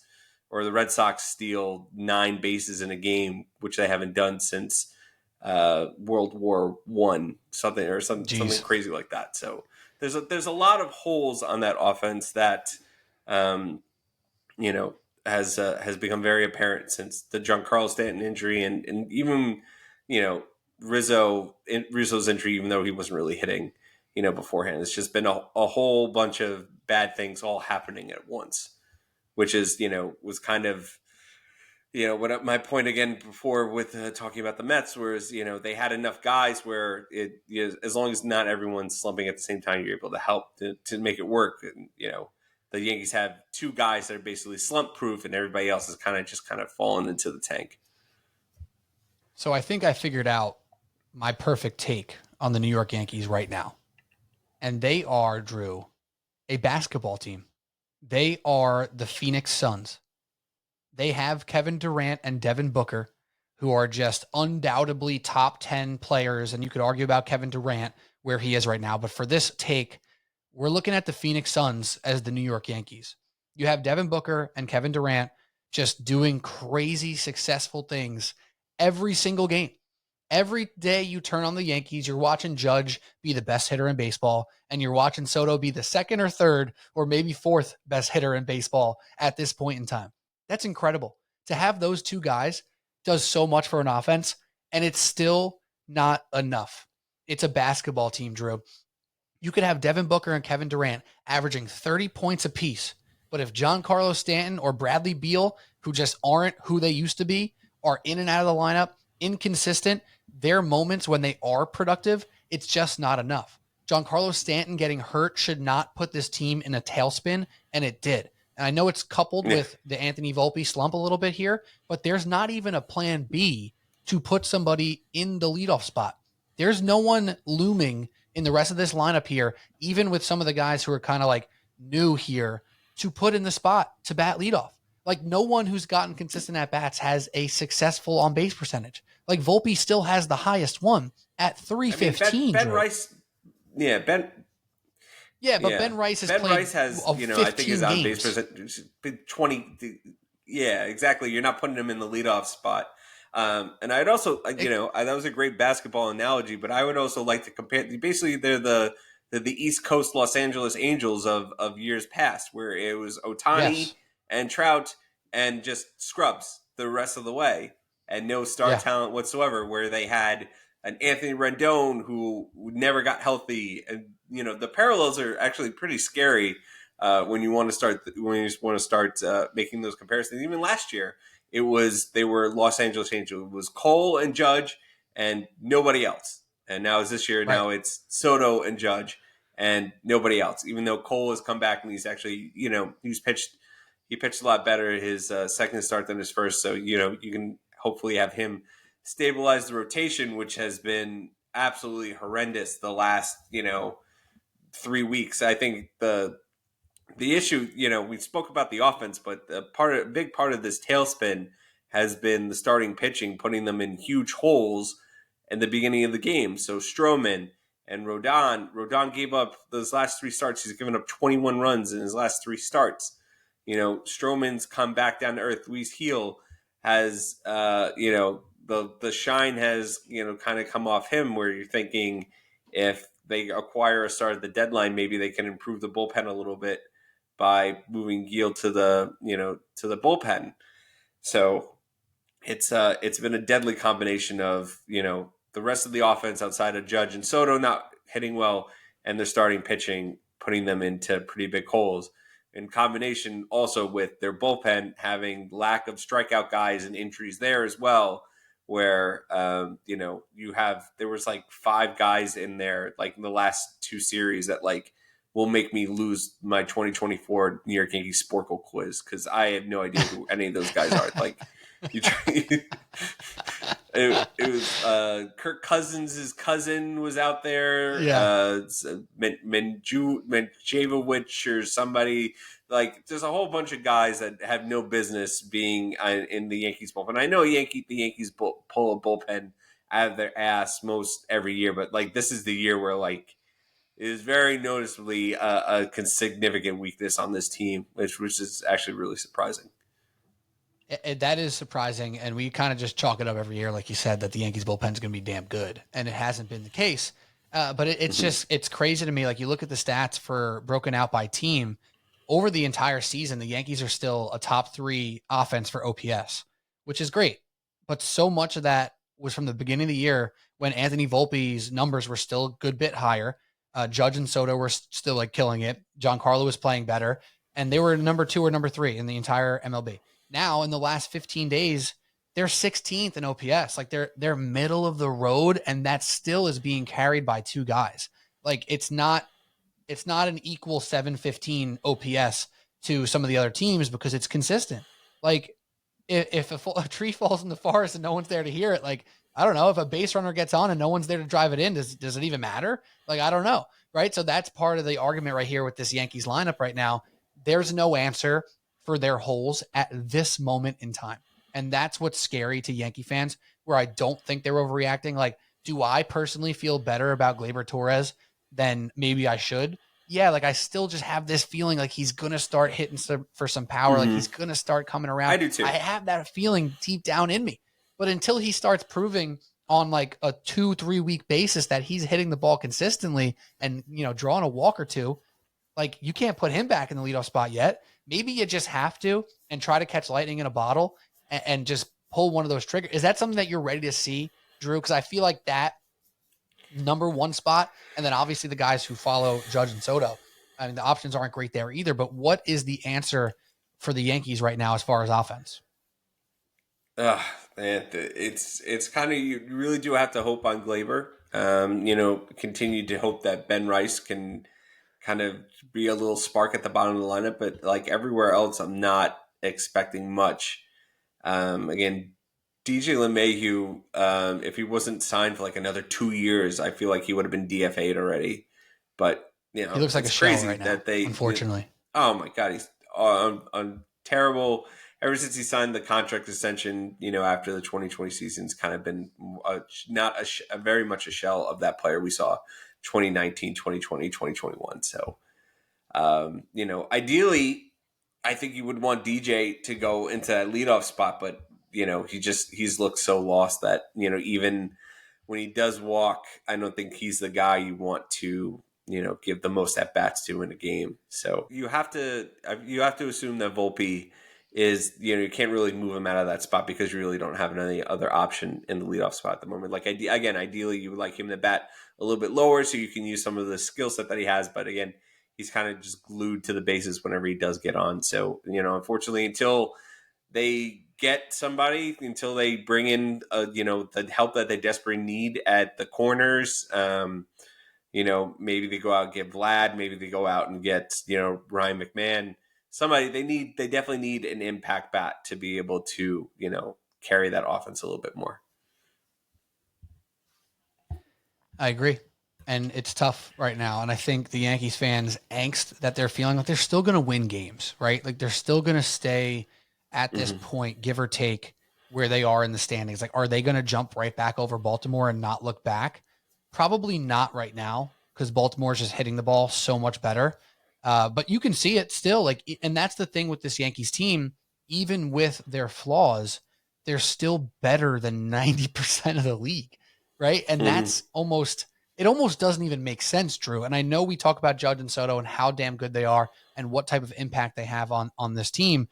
[SPEAKER 3] or the Red Sox steal 9 bases in a game, which they haven't done since World War I, something crazy like that. So there's a lot of holes on that offense that has become very apparent since the Giancarlo Stanton injury and even, Rizzo's injury, even though he wasn't really hitting, beforehand. It's just been a whole bunch of bad things all happening at once, which is, was kind of, what my point again before with talking about the Mets was, they had enough guys where as long as not everyone's slumping at the same time, you're able to help to make it work. And, the Yankees have 2 guys that are basically slump proof, and everybody else is kind of fallen into the tank.
[SPEAKER 2] So I think I figured out my perfect take on the New York Yankees right now. And they are, Drew, a basketball team. They are the Phoenix Suns. They have Kevin Durant and Devin Booker, who are just undoubtedly top 10 players. And you could argue about Kevin Durant, where he is right now. But for this take, we're looking at the Phoenix Suns as the New York Yankees. You have Devin Booker and Kevin Durant just doing crazy successful things every single game. Every day you turn on the Yankees, you're watching Judge be the best hitter in baseball, and you're watching Soto be the 2nd or 3rd or maybe 4th best hitter in baseball at this point in time. That's incredible. To have those 2 guys does so much for an offense, and it's still not enough. It's a basketball team, Drew. You could have Devin Booker and Kevin Durant averaging 30 points apiece, but if Giancarlo Stanton or Bradley Beal, who just aren't who they used to be, are in and out of the lineup, inconsistent, their moments when they are productive, it's just not enough. Giancarlo Stanton getting hurt should not put this team in a tailspin, and it did. And I know it's coupled with the Anthony Volpe slump a little bit here, but there's not even a plan B to put somebody in the leadoff spot. There's no one looming in the rest of this lineup here, even with some of the guys who are kind of like new here, to put in the spot to bat leadoff. Like, no one who's gotten consistent at bats has a successful on base percentage. Like, Volpe still has the highest one at 315.
[SPEAKER 3] Ben Rice, Ben
[SPEAKER 2] Rice has
[SPEAKER 3] Ben
[SPEAKER 2] played
[SPEAKER 3] Rice has, I think his on base percentage 20. Yeah, exactly. You're not putting him in the leadoff spot. And I'd also, that was a great basketball analogy, but I would also like to compare. Basically, they're the East Coast Los Angeles Angels of years past, where it was Ohtani and Trout and just scrubs. the rest of the way, and no star
[SPEAKER 2] Yeah.
[SPEAKER 3] talent whatsoever, where they had an Anthony Rendon who never got healthy. And, the parallels are actually pretty scary when you want to start making those comparisons. Even last year, they were Los Angeles Angels. It was Cole and Judge and nobody else. And now it's this year.
[SPEAKER 2] Right.
[SPEAKER 3] Now it's Soto and Judge and nobody else. Even though Cole has come back and he's actually, he pitched a lot better his second start than his first. So, you can hopefully have him stabilize the rotation, which has been absolutely horrendous the last, 3 weeks. I think the issue, we spoke about the offense, but a big part of this tailspin has been the starting pitching, putting them in huge holes in the beginning of the game. So Stroman and Rodon gave up those last 3 starts. He's given up 21 runs in his last 3 starts. Stroman's come back down to earth. Luis Heel has, the shine has, kind of come off him, where you're thinking if they acquire a start at the deadline, maybe they can improve the bullpen a little bit by moving Gil to the bullpen. So it's been a deadly combination of, the rest of the offense outside of Judge and Soto not hitting well, and the starting pitching putting them into pretty big holes. In combination also with their bullpen having lack of strikeout guys and injuries there as well, where there was like 5 guys in there like in the last 2 series that like will make me lose my 2024 New York Yankees Sporkle quiz, because I have no idea who any of those guys are. Like it was Kirk Cousins' cousin was out there.
[SPEAKER 2] Yeah.
[SPEAKER 3] Menjavowicz or somebody. Like, there's a whole bunch of guys that have no business being in the Yankees bullpen. I know the Yankees pull a bullpen out of their ass most every year, but like this is the year where like it is very noticeably a significant weakness on this team, which is actually really surprising.
[SPEAKER 2] That is surprising, and we kind of just chalk it up every year, like you said, that the Yankees bullpen is going to be damn good, and it hasn't been the case. But it's crazy to me. Like, you look at the stats for broken out by team over the entire season, the Yankees are still a top 3 offense for OPS, which is great. But so much of that was from the beginning of the year when Anthony Volpe's numbers were still a good bit higher. Judge and Soto were still like killing it. Giancarlo was playing better, and they were number 2 or number 3 in the entire MLB. Now, in the last 15 days, they're 16th in OPS. Like they're middle of the road, and that still is being carried by 2 guys. Like it's not an equal 715 OPS to some of the other teams because it's consistent. Like if a tree falls in the forest and no one's there to hear it, like I don't know, if a base runner gets on and no one's there to drive it in, does it even matter? Like I don't know, right? So that's part of the argument right here with this Yankees lineup right now. There's no answer for their holes at this moment in time. And that's what's scary to Yankee fans, where I don't think they're overreacting. Like, do I personally feel better about Gleyber Torres than maybe I should? Yeah, like I still just have this feeling like he's going to start hitting for some power.
[SPEAKER 3] Mm-hmm.
[SPEAKER 2] Like he's going to start coming around.
[SPEAKER 3] I do too.
[SPEAKER 2] I have that feeling deep down in me. But until he starts proving on like a 2-3 week basis that he's hitting the ball consistently and, drawing a walk or 2, like you can't put him back in the leadoff spot yet. Maybe you just have to and try to catch lightning in a bottle and just pull one of those triggers. Is that something that you're ready to see, Drew? Because I feel like that number 1 spot, and then obviously the guys who follow Judge and Soto, I mean, the options aren't great there either. But what is the answer for the Yankees right now as far as offense?
[SPEAKER 3] Man, it's kind of, you really do have to hope on Gleyber. Continue to hope that Ben Rice can kind of be a little spark at the bottom of the lineup, but like everywhere else, I'm not expecting much. Again, DJ LeMahieu, if he wasn't signed for like another 2 years, I feel like he would have been DFA'd already. But
[SPEAKER 2] he looks like a
[SPEAKER 3] crazy
[SPEAKER 2] shell right now,
[SPEAKER 3] that they,
[SPEAKER 2] unfortunately.
[SPEAKER 3] Oh my God, he's on terrible. Ever since he signed the contract extension, after the 2020 season's kind of been very much a shell of that player we saw 2019, 2020, 2021. So, ideally, I think you would want DJ to go into that leadoff spot, but, he's looked so lost that, even when he does walk, I don't think he's the guy you want to, give the most at bats to in a game. So you have to assume that Volpe is, you can't really move him out of that spot because you really don't have any other option in the leadoff spot at the moment. Like, again, ideally you would like him to bat a little bit lower so you can use some of the skill set that he has. But again, he's kind of just glued to the bases whenever he does get on. So, unfortunately, until they get somebody, until they bring in, the help that they desperately need at the corners, maybe they go out and get Vlad, maybe they go out and get, Ryan McMahon, somebody they definitely need an impact bat to be able to, carry that offense a little bit more.
[SPEAKER 2] I agree. And it's tough right now. And I think the Yankees fans' angst that they're feeling, like they're still going to win games, right? Like they're still going to stay at this point, give or take, where they are in the standings. Like, are they going to jump right back over Baltimore and not look back? Probably not right now, because Baltimore is just hitting the ball so much better. But you can see it still. Like, and that's the thing with this Yankees team, even with their flaws, they're still better than 90% of the league. Right. And that's it almost doesn't even make sense, Drew. And I know we talk about Judge and Soto and how damn good they are and what type of impact they have on this team,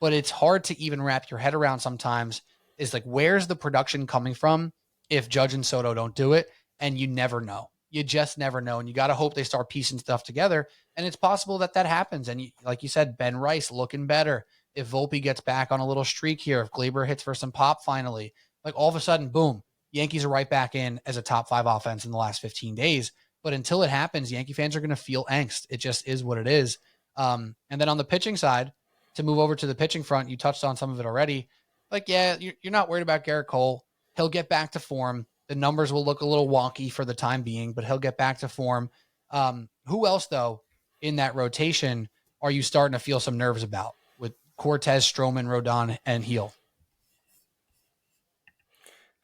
[SPEAKER 2] but it's hard to even wrap your head around sometimes is like, where's the production coming from if Judge and Soto don't do it? And you never know. You just never know. And you got to hope they start piecing stuff together. And it's possible that happens. And like you said, Ben Rice looking better. If Volpe gets back on a little streak here, if Glaber hits for some pop finally, like all of a sudden, boom, Yankees are right back in as a top 5 offense in the last 15 days. But until it happens, Yankee fans are going to feel angst. It just is what it is. And then on the pitching side, to move over to the pitching front, you touched on some of it already. Like, yeah, you're not worried about Garrett Cole. He'll get back to form. The numbers will look a little wonky for the time being, but he'll get back to form. Who else, though, in that rotation are you starting to feel some nerves about with Cortez, Stroman, Rodon, and Heel?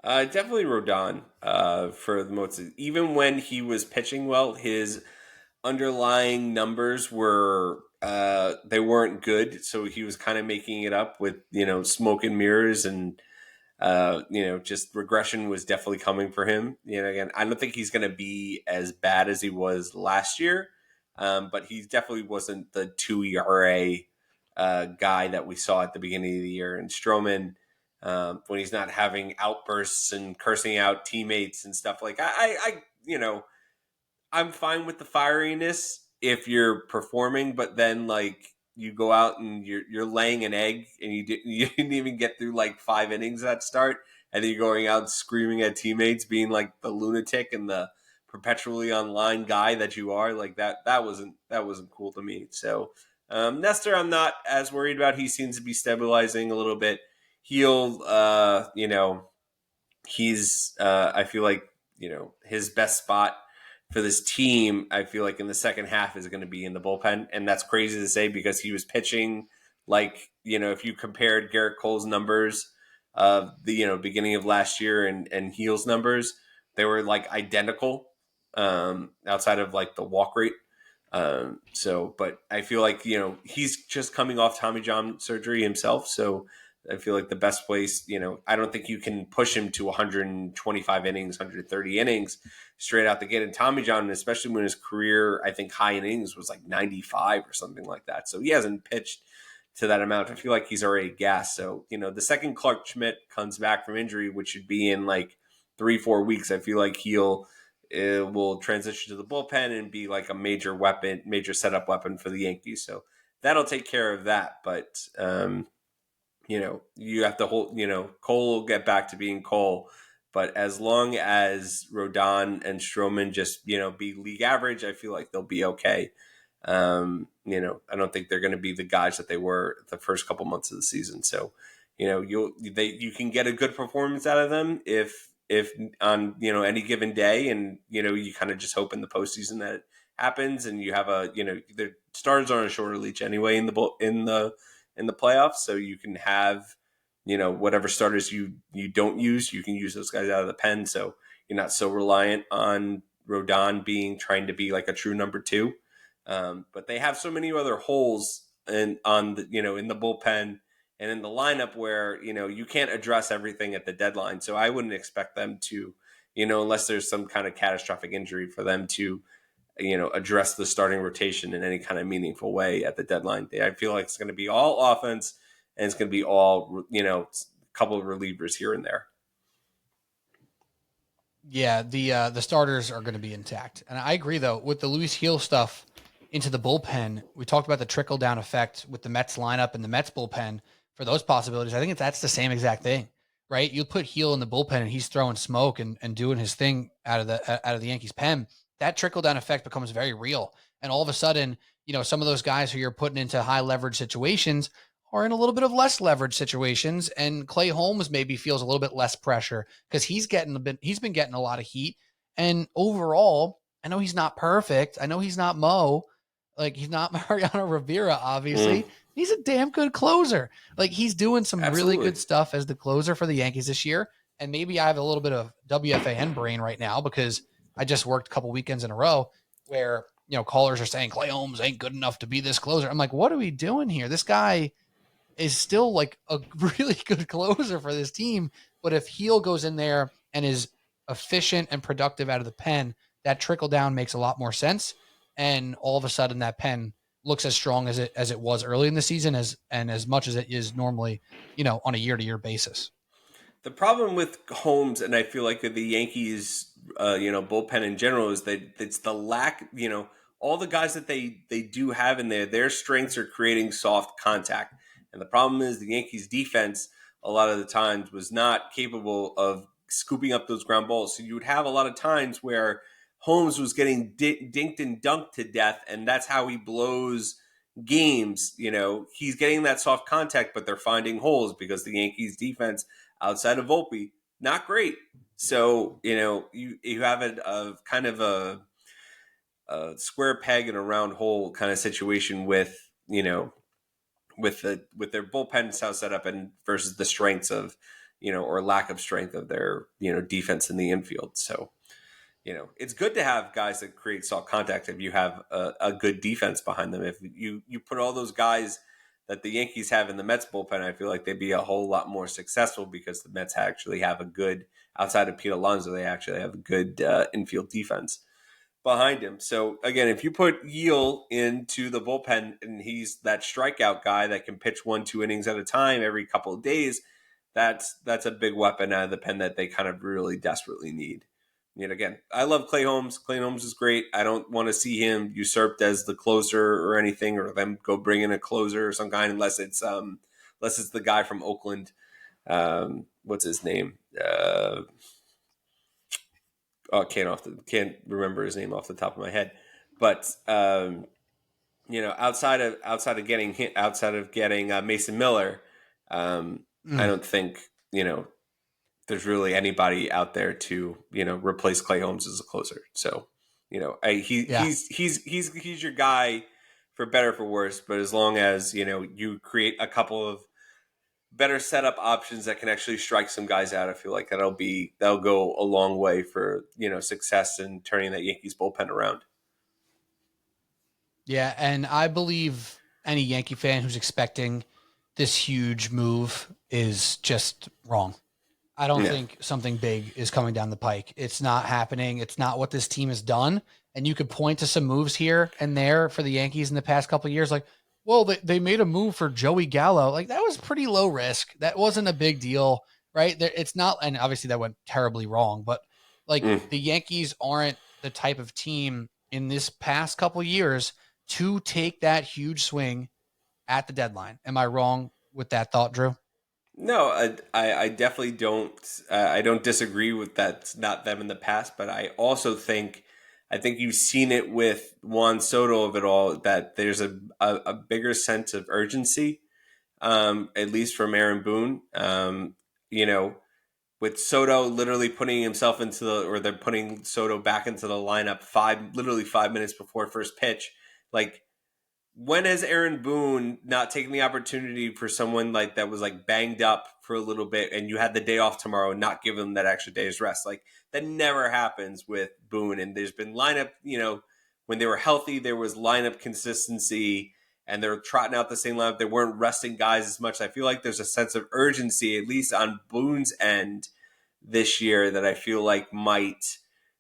[SPEAKER 3] Definitely Rodon for the most. Even when he was pitching well, his underlying numbers were they weren't good. So he was kind of making it up with smoke and mirrors, and just regression was definitely coming for him. Again, I don't think he's going to be as bad as he was last year, but he definitely wasn't the 2 ERA guy that we saw at the beginning of the year. And Stroman, when he's not having outbursts and cursing out teammates and stuff like I'm fine with the fieriness if you're performing, but then like you go out and you're laying an egg and you didn't even get through like 5 innings at start, and then you're going out screaming at teammates, being like the lunatic and the perpetually online guy that you are. Like that wasn't cool to me. So Nestor, I'm not as worried about. He seems to be stabilizing a little bit. He'll he's I feel like his best spot for this team, I feel like in the second half is going to be in the bullpen. And that's crazy to say because he was pitching like, if you compared Garrett Cole's numbers of the, beginning of last year and Heel's numbers, they were like identical outside of like the walk rate. But I feel like, he's just coming off Tommy John surgery himself. So I feel like the best place, I don't think you can push him to 125 innings, 130 innings straight out the gate. And Tommy John, especially when his career, I think high innings was like 95 or something like that. So he hasn't pitched to that amount. I feel like he's already gassed. So, the second Clark Schmidt comes back from injury, which should be in like 3-4 weeks, I feel like will transition to the bullpen and be like a major setup weapon for the Yankees. So that'll take care of that. But, you have to hold, Cole will get back to being Cole. But as long as Rodon and Stroman just, be league average, I feel like they'll be okay. I don't think they're going to be the guys that they were the first couple months of the season. So, you can get a good performance out of them if on, any given day, and, you kind of just hope in the postseason that it happens, and you have the starters are on a shorter leash anyway in the playoffs, so you can have, whatever starters you don't use, you can use those guys out of the pen. So you're not so reliant on Rodon trying to be like a true number 2. But they have so many other holes in the bullpen and in the lineup where, you can't address everything at the deadline. So I wouldn't expect them to, unless there's some kind of catastrophic injury, for them to, address the starting rotation in any kind of meaningful way at the deadline. I feel like it's going to be all offense and it's going to be all, a couple of relievers here and there.
[SPEAKER 2] Yeah, the starters are going to be intact, and I agree though with the Luis Gil stuff into the bullpen. We talked about the trickle down effect with the Mets lineup and the Mets bullpen for those possibilities. I think that's the same exact thing, right? You put Gil in the bullpen and he's throwing smoke and doing his thing out of the Yankees pen. That trickle down effect becomes very real, and all of a sudden, some of those guys who you're putting into high leverage situations are in a little bit of less leverage situations, and Clay Holmes maybe feels a little bit less pressure because he's been getting a lot of heat. And overall, I know he's not perfect. I know he's not Mo, like he's not Mariano Rivera, obviously. He's a damn good closer. Like he's doing some
[SPEAKER 3] Absolutely.
[SPEAKER 2] really good stuff as the closer for the Yankees this year. And maybe I have a little bit of WFAN brain right now because I just worked a couple weekends in a row where, callers are saying Clay Holmes ain't good enough to be this closer. I'm like, what are we doing here? This guy is still like a really good closer for this team. But if Gil goes in there and is efficient and productive out of the pen, that trickle down makes a lot more sense. And all of a sudden that pen looks as strong as it was early in the season as much as it is normally, on a year-to-year basis.
[SPEAKER 3] The problem with Holmes, and I feel like the Yankees, bullpen in general, is that it's the lack, all the guys that they do have in there, their strengths are creating soft contact. And the problem is the Yankees defense, a lot of the times, was not capable of scooping up those ground balls. So you would have a lot of times where Holmes was getting dinked and dunked to death, and that's how he blows games. He's getting that soft contact, but they're finding holes because the Yankees defense outside of Volpe, not great. So, you have a kind of a square peg in a round hole kind of situation with with their bullpen how set up and versus the strengths of or lack of strength of their defense in the infield. So it's good to have guys that create soft contact if you have a good defense behind them. If you put all those guys that the Yankees have in the Mets bullpen, I feel like they'd be a whole lot more successful because the Mets actually have a good, outside of Pete Alonso, they actually have a good infield defense behind him. So again, if you put Gil into the bullpen and he's that strikeout guy that can pitch 1-2 innings at a time every couple of days, that's a big weapon out of the pen that they kind of really desperately need. Again, I love Clay Holmes. Clay Holmes is great. I don't want to see him usurped as the closer or anything, or them go bring in a closer or some kind, unless it's the guy from Oakland. What's his name? Can't remember his name off the top of my head. But outside of getting Mason Miller, I don't think there's really anybody out there to replace Clay Holmes as a closer. So he's your guy for better or for worse. But as long as you create a couple of better setup options that can actually strike some guys out, I feel like that'll go a long way for success in turning that Yankees bullpen around.
[SPEAKER 2] Yeah, and I believe any Yankee fan who's expecting this huge move is just wrong. I don't think something big is coming down the pike. It's not happening. It's not what this team has done. And you could point to some moves here and there for the Yankees in the past couple of years. Like, well, they made a move for Joey Gallo. Like that was pretty low risk. That wasn't a big deal, right? It's not, and obviously that went terribly wrong, but like the Yankees aren't the type of team in this past couple of years to take that huge swing at the deadline. Am I wrong with that thought, Drew?
[SPEAKER 3] No, I definitely don't. I don't disagree with that's not them in the past, but I also think you've seen it with Juan Soto of it all, that there's a bigger sense of urgency, at least from Aaron Boone. With Soto literally putting himself or they're putting Soto back into the lineup literally 5 minutes before first pitch, like. When has Aaron Boone not taken the opportunity for someone like that was like banged up for a little bit and you had the day off tomorrow and not give him that extra day's rest? Like that never happens with Boone. And there's been lineup, when they were healthy, there was lineup consistency and they're trotting out the same lineup. They weren't resting guys as much. I feel like there's a sense of urgency, at least on Boone's end this year, that I feel like might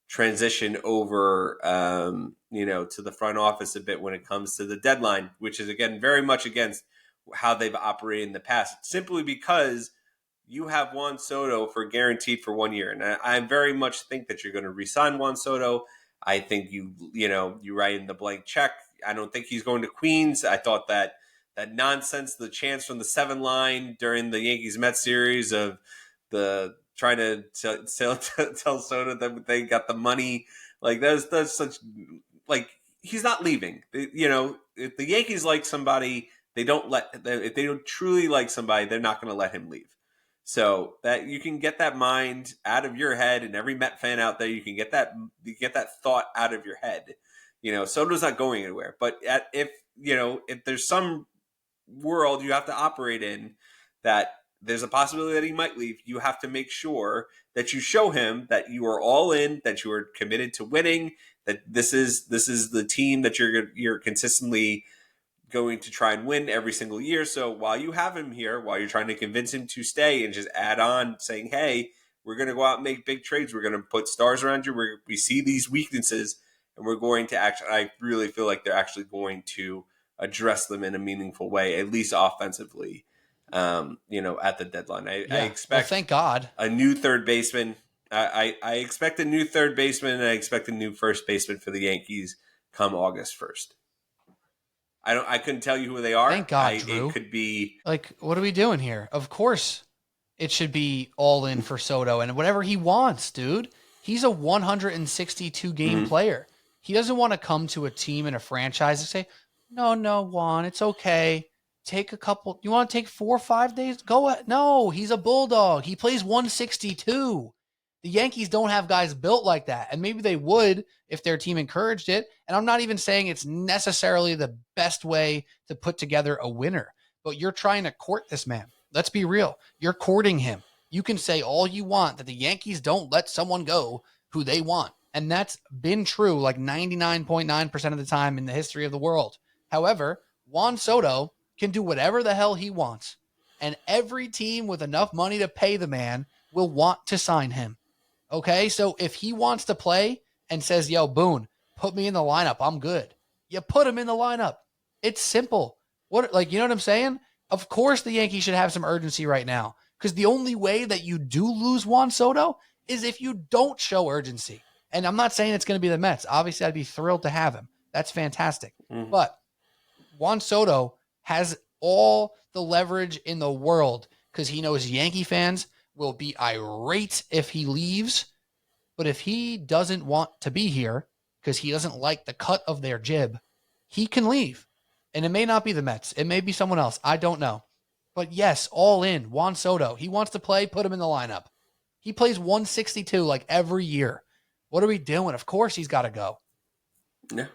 [SPEAKER 3] transition over, to the front office a bit when it comes to the deadline, which is again very much against how they've operated in the past, simply because you have Juan Soto for guaranteed for 1 year. And I very much think that you're going to re-sign Juan Soto. I think you write in the blank check. I don't think he's going to Queens. I thought that nonsense, the chance from the 7 line during the Yankees Mets series of the trying to tell Soto that they got the money, like that's such, like, he's not leaving. If the Yankees like somebody, if they don't truly like somebody, they're not going to let him leave. So that you can get that mind out of your head, and every Met fan out there, you can get that thought out of your head. Soto's not going anywhere. But if there's some world you have to operate in that there's a possibility that he might leave, you have to make sure that you show him that you are all in, that you are committed to winning, that this is the team that you're consistently going to try and win every single year. So while you have him here, while you're trying to convince him to stay and just add on saying, hey, we're going to go out and make big trades, we're going to put stars around you, we see these weaknesses, and we're going to I really feel like they're actually going to address them in a meaningful way, at least offensively, at the deadline. I expect,
[SPEAKER 2] thank God,
[SPEAKER 3] a new third baseman. I expect a new third baseman, and I expect a new first baseman for the Yankees come August 1st. I couldn't tell you who they are.
[SPEAKER 2] Thank God, Drew.
[SPEAKER 3] It could be,
[SPEAKER 2] like, what are we doing here? Of course, it should be all in for Soto and whatever he wants, dude. He's a 162 game player. He doesn't want to come to a team and a franchise and say, no, Juan, it's okay. Take a couple. You want to take 4 or 5 days? Go ahead. No, he's a bulldog. He plays 162. The Yankees don't have guys built like that. And maybe they would if their team encouraged it. And I'm not even saying it's necessarily the best way to put together a winner, but you're trying to court this man. Let's be real. You're courting him. You can say all you want that the Yankees don't let someone go who they want. And that's been true like 99.9% of the time in the history of the world. However, Juan Soto can do whatever the hell he wants. And every team with enough money to pay the man will want to sign him. Okay, so if he wants to play and says, yo, Boone, put me in the lineup, I'm good. You put him in the lineup. It's simple. You know what I'm saying? Of course the Yankees should have some urgency right now, because the only way that you do lose Juan Soto is if you don't show urgency. And I'm not saying it's going to be the Mets. Obviously, I'd be thrilled to have him. That's fantastic. But Juan Soto has all the leverage in the world because he knows Yankee fans will be irate if he leaves. But if he doesn't want to be here because he doesn't like the cut of their jib, he can leave. And it may not be the Mets. It may be someone else. I don't know. But yes, all in. Juan Soto. He wants to play, put him in the lineup. He plays 162 like every year. What are we doing? Of course he's got to go.
[SPEAKER 3] Yeah.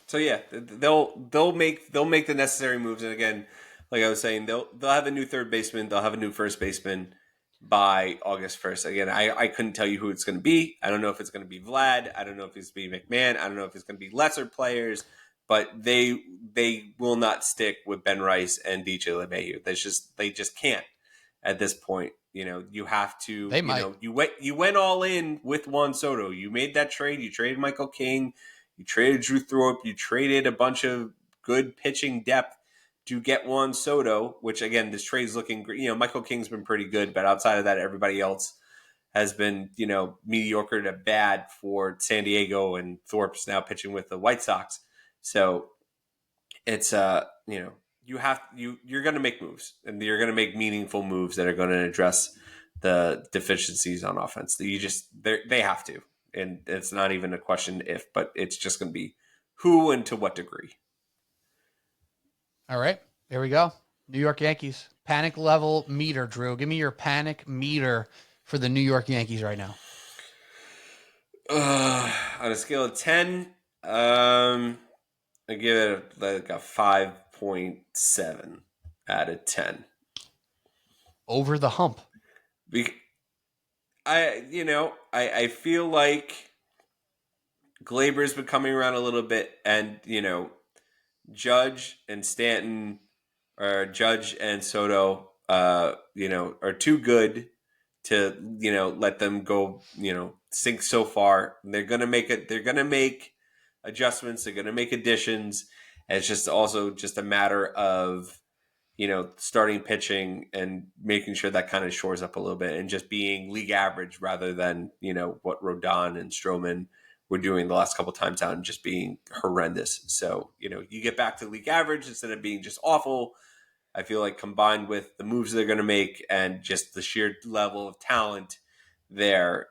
[SPEAKER 3] So yeah, they'll make the necessary moves. And again, like I was saying, they'll have a new third baseman, they'll have a new first baseman by August 1st. Again, I couldn't tell you who it's going to be. I don't know if it's going to be Vlad. I don't know if it's going to be McMahon. I don't know if it's going to be lesser players, but they will not stick with Ben Rice and DJ LeMahieu. They just can't at this point. You have to.
[SPEAKER 2] They might.
[SPEAKER 3] You went all in with Juan Soto. You made that trade. You traded Michael King. You traded Drew Thorpe. You traded a bunch of good pitching depth to get Juan Soto, which, again, this trade's looking great. Michael King's been pretty good, but outside of that, everybody else has been, mediocre to bad for San Diego, and Thorpe's now pitching with the White Sox. So it's, you're going to make moves, and you're going to make meaningful moves that are going to address the deficiencies on offense. They have to. And it's not even a question if, but it's just going to be who and to what degree.
[SPEAKER 2] All right, there we go. New York Yankees. Panic level meter, Drew. Give me your panic meter for the New York Yankees right now.
[SPEAKER 3] On a scale of 10, I give it like a 5.7 out of 10.
[SPEAKER 2] Over the hump.
[SPEAKER 3] I feel like Glaber's been coming around a little bit, and Judge and Stanton, or Judge and Soto, are too good to let them go sink so far. They're gonna make it. They're gonna make adjustments. They're gonna make additions. And it's just also just a matter of starting pitching and making sure that kind of shores up a little bit and just being league average rather than, what Rodon and Stroman were doing the last couple times out and just being horrendous. So, you get back to league average instead of being just awful. I feel like combined with the moves they're going to make and just the sheer level of talent there,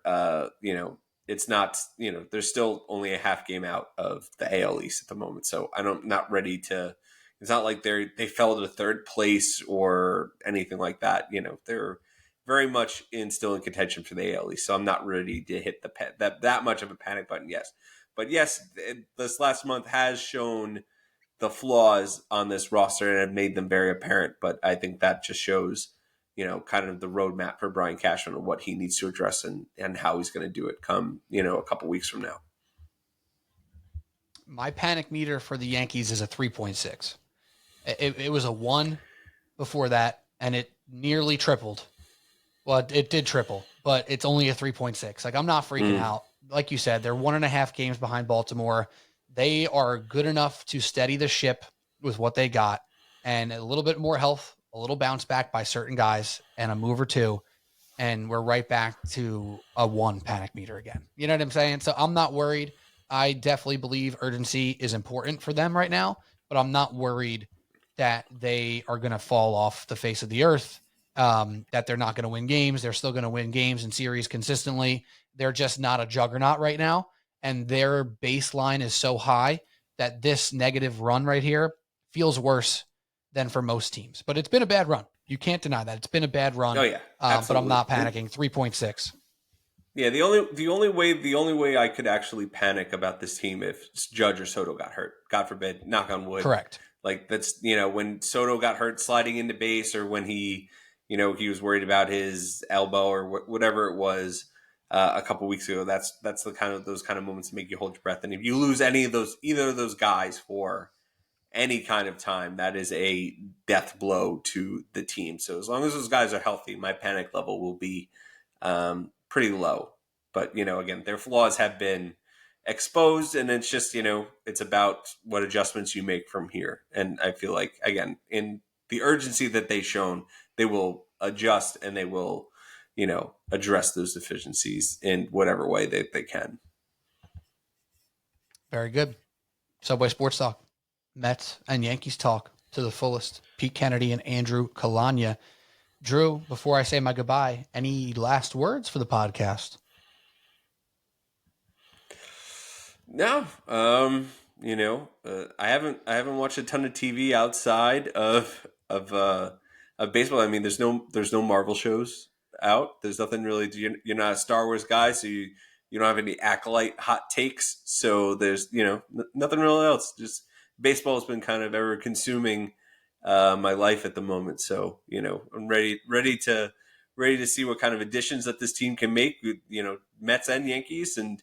[SPEAKER 3] it's not, there's still only a half game out of the AL East at the moment. So I'm not ready to, it's not like they fell to third place or anything like that. They're very much still in contention for the AL East. So I'm not ready to hit that much of a panic button. Yes. But yes, this last month has shown the flaws on this roster and have made them very apparent. But I think that just shows, kind of the roadmap for Brian Cashman and what he needs to address and how he's going to do it come, a couple weeks from now.
[SPEAKER 2] My panic meter for the Yankees is a 3.6. It was a 1 before that, and it nearly tripled. Well, it did triple, but it's only a 3.6. Like, I'm not freaking out. Like you said, they're 1.5 games behind Baltimore. They are good enough to steady the ship with what they got, and a little bit more health, a little bounce back by certain guys, and a move or two, and we're right back to a 1 panic meter again. You know what I'm saying? So I'm not worried. I definitely believe urgency is important for them right now, but I'm not worried that they are going to fall off the face of the earth, that they're not going to win games. They're still going to win games and series consistently. They're just not a juggernaut right now. And their baseline is so high that this negative run right here feels worse than for most teams. But it's been a bad run. You can't deny that. It's been a bad run.
[SPEAKER 3] Oh, yeah.
[SPEAKER 2] But I'm not panicking. 3.6.
[SPEAKER 3] Yeah, the only way I could actually panic about this team if Judge or Soto got hurt. God forbid, knock on wood.
[SPEAKER 2] Correct.
[SPEAKER 3] Like, that's, when Soto got hurt sliding into base, or when he was worried about his elbow or whatever it was a couple weeks ago. That's those kind of moments that make you hold your breath. And if you lose either of those guys for any kind of time, that is a death blow to the team. So as long as those guys are healthy, my panic level will be pretty low. But, again, their flaws have been exposed, and it's just, it's about what adjustments you make from here. And I feel like, again, in the urgency that they've shown, they will adjust and they will, address those deficiencies in whatever way they can.
[SPEAKER 2] Very good. Subway Sports Talk, Mets and Yankees talk to the fullest. Pete Kennedy and Andrew Calagna. Drew, before I say my goodbye, any last words for the podcast?
[SPEAKER 3] No, I haven't watched a ton of TV outside of baseball. I mean, there's no Marvel shows out. There's nothing really. You're not a Star Wars guy, so you don't have any Acolyte hot takes. So there's nothing really else. Just baseball has been kind of ever consuming my life at the moment. So I'm ready to see what kind of additions that this team can make. Mets and Yankees, and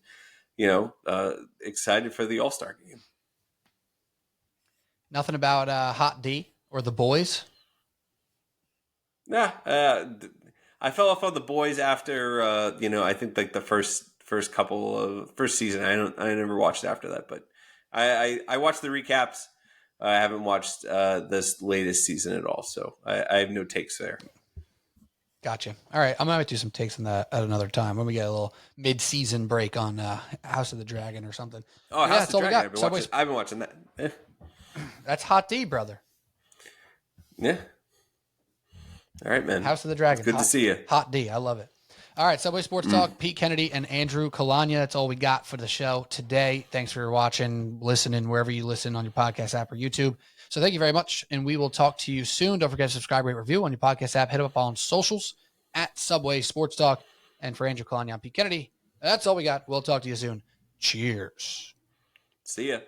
[SPEAKER 3] excited for the All-Star game.
[SPEAKER 2] Nothing about Hot D or the boys?
[SPEAKER 3] Nah, I fell off on the boys after I think like the first season. I never watched after that, but I watched the recaps. I haven't watched this latest season at all, so I have no takes there.
[SPEAKER 2] Gotcha. All right, I'm gonna do some takes on that at another time when we get a little mid-season break on House of the Dragon or something.
[SPEAKER 3] Oh,
[SPEAKER 2] yeah,
[SPEAKER 3] House of the Dragon. I've been watching that. Yeah.
[SPEAKER 2] That's Hot D, brother.
[SPEAKER 3] Yeah. All right, man.
[SPEAKER 2] House of the Dragon.
[SPEAKER 3] It's good to see you.
[SPEAKER 2] Hot D. I love it. All right, Subway Sports Talk, Pete Kennedy and Andrew Calagna. That's all we got for the show today. Thanks for watching, listening, wherever you listen on your podcast app or YouTube. So thank you very much, and we will talk to you soon. Don't forget to subscribe, rate, review on your podcast app. Hit up on socials at Subway Sports Talk. And for Andrew Calagna, I'm Pete Kennedy. That's all we got. We'll talk to you soon. Cheers.
[SPEAKER 3] See ya.